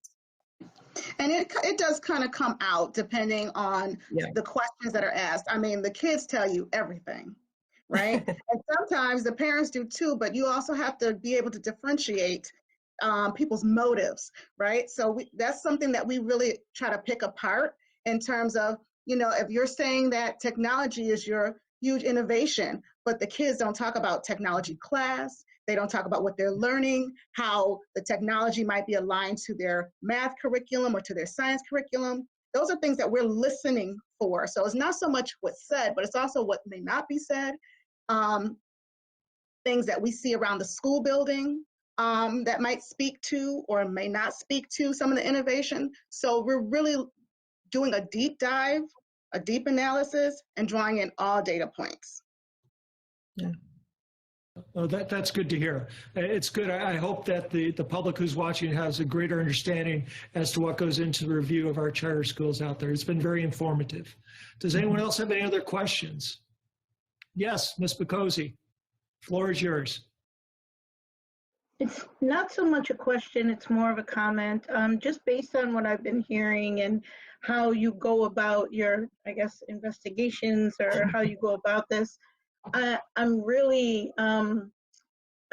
And it does kind of come out depending on the questions that are asked. I mean, the kids tell you everything, right? And sometimes the parents do too, but you also have to be able to differentiate people's motives, right? So that's something that we really try to pick apart in terms of, if you're saying that technology is your huge innovation, but the kids don't talk about technology class, they don't talk about what they're learning, how the technology might be aligned to their math curriculum or to their science curriculum. Those are things that we're listening for. So it's not so much what's said, but it's also what may not be said. Things that we see around the school building, that might speak to or may not speak to some of the innovation. So we're really doing a deep dive, a deep analysis, and drawing in all data points. Yeah. Oh, that's good to hear. It's good. I hope that the public who's watching has a greater understanding as to what goes into the review of our charter schools out there. It's been very informative. Does anyone else have any other questions? Yes, Ms. Bacozzi, floor is yours. It's not so much a question, it's more of a comment. Just based on what I've been hearing and how you go about your, I guess, investigations or how you go about this, I'm really, I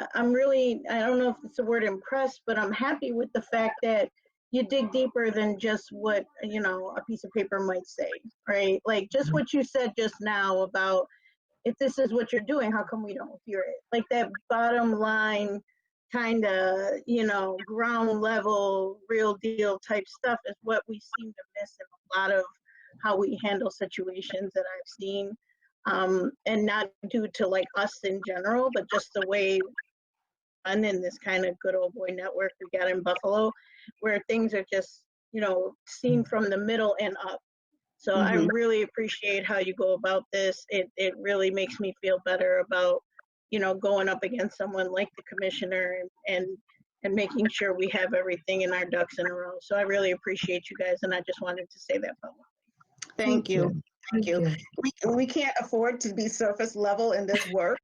don't know if it's the word impressed, but I'm happy with the fact that you dig deeper than just what, you know, a piece of paper might say, right? Like just what you said just now about if this is what you're doing, how come we don't hear it? Like that bottom line kind of, you know, ground level, real deal type stuff is what we seem to miss in a lot of how we handle situations that I've seen. And not due to like us in general, but just the way I'm in this kind of good old boy network we got in Buffalo, where things are just, you know, seen from the middle and up. So I really appreciate how you go about this. It really makes me feel better about, you know, going up against someone like the commissioner and making sure we have everything in our ducks in a row. So I really appreciate you guys, and I just wanted to say that publicly. Thank you. Thank you. We can't afford to be surface level in this work.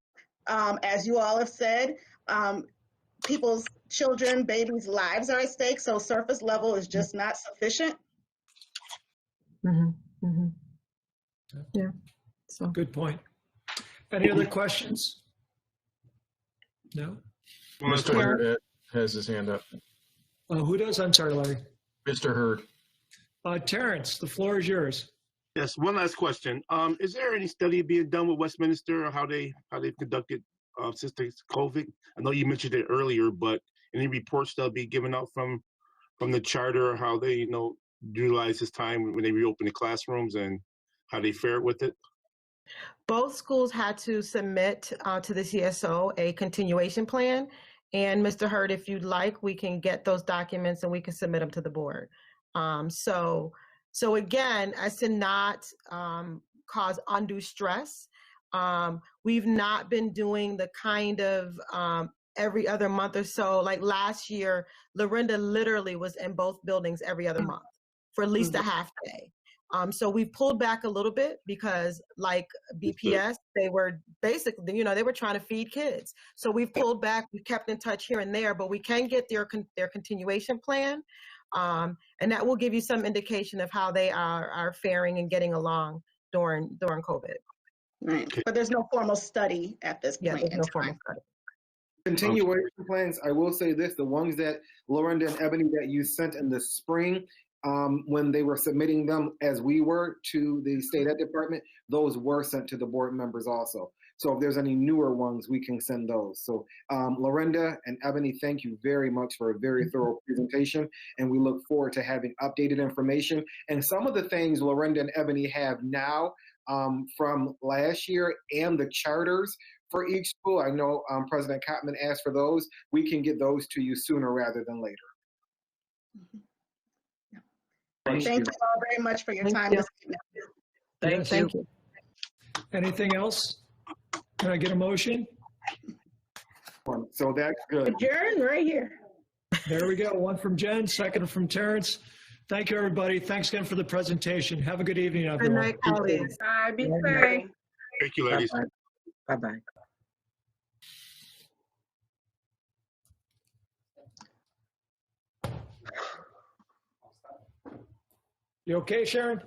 As you all have said, people's children, babies' lives are at stake, so surface level is just not sufficient. Yeah. So good point. Any other questions? No? Mr. Hurd has his hand up. Who does? I'm sorry, Larry. Mr. Hurd. Terrence, the floor is yours. Yes, one last question. Is there any study being done with Westminster or how they've conducted since the COVID? I know you mentioned it earlier, but any reports that'll be given out from the charter, how they, you know, utilize this time when they reopen the classrooms and how they fare with it? both schools had to submit to the CSO a continuation plan. And Mr. Hurd, if you'd like, we can get those documents and we can submit them to the board. So again, as to not cause undue stress, we've not been doing the kind of every other month or so. Like last year, Lorinda literally was in both buildings every other month for at least a half day. So we pulled back a little bit because like BPS, they were basically, you know, they were trying to feed kids. So we've pulled back, we kept in touch here and there, but we can get their continuation plan. And that will give you some indication of how they are faring and getting along during COVID. Right, but there's no formal study at this point. There's no formal study. Continuation plans, I will say this, the ones that Lorinda and Ebony that you sent in the spring, when they were submitting them as we were to the state ed department, those were sent to the board members also. So if there's any newer ones, we can send those. So Lorinda and Ebony, thank you very much for a very thorough presentation. And we look forward to having updated information. And some of the things Lorinda and Ebony have now from last year and the charters for each school, I know President Kottman asked for those. We can get those to you sooner rather than later. Thank you all very much for your time this evening. Thank you. Anything else? Can I get a motion? So that's good. Adjourn right here. There we go. One from Jen, second from Terrence. Thank you, everybody. Thanks again for the presentation. Have a good evening, everyone. Good night, colleagues. Bye, be safe. Thank you, ladies. Bye-bye. You okay, Sharon?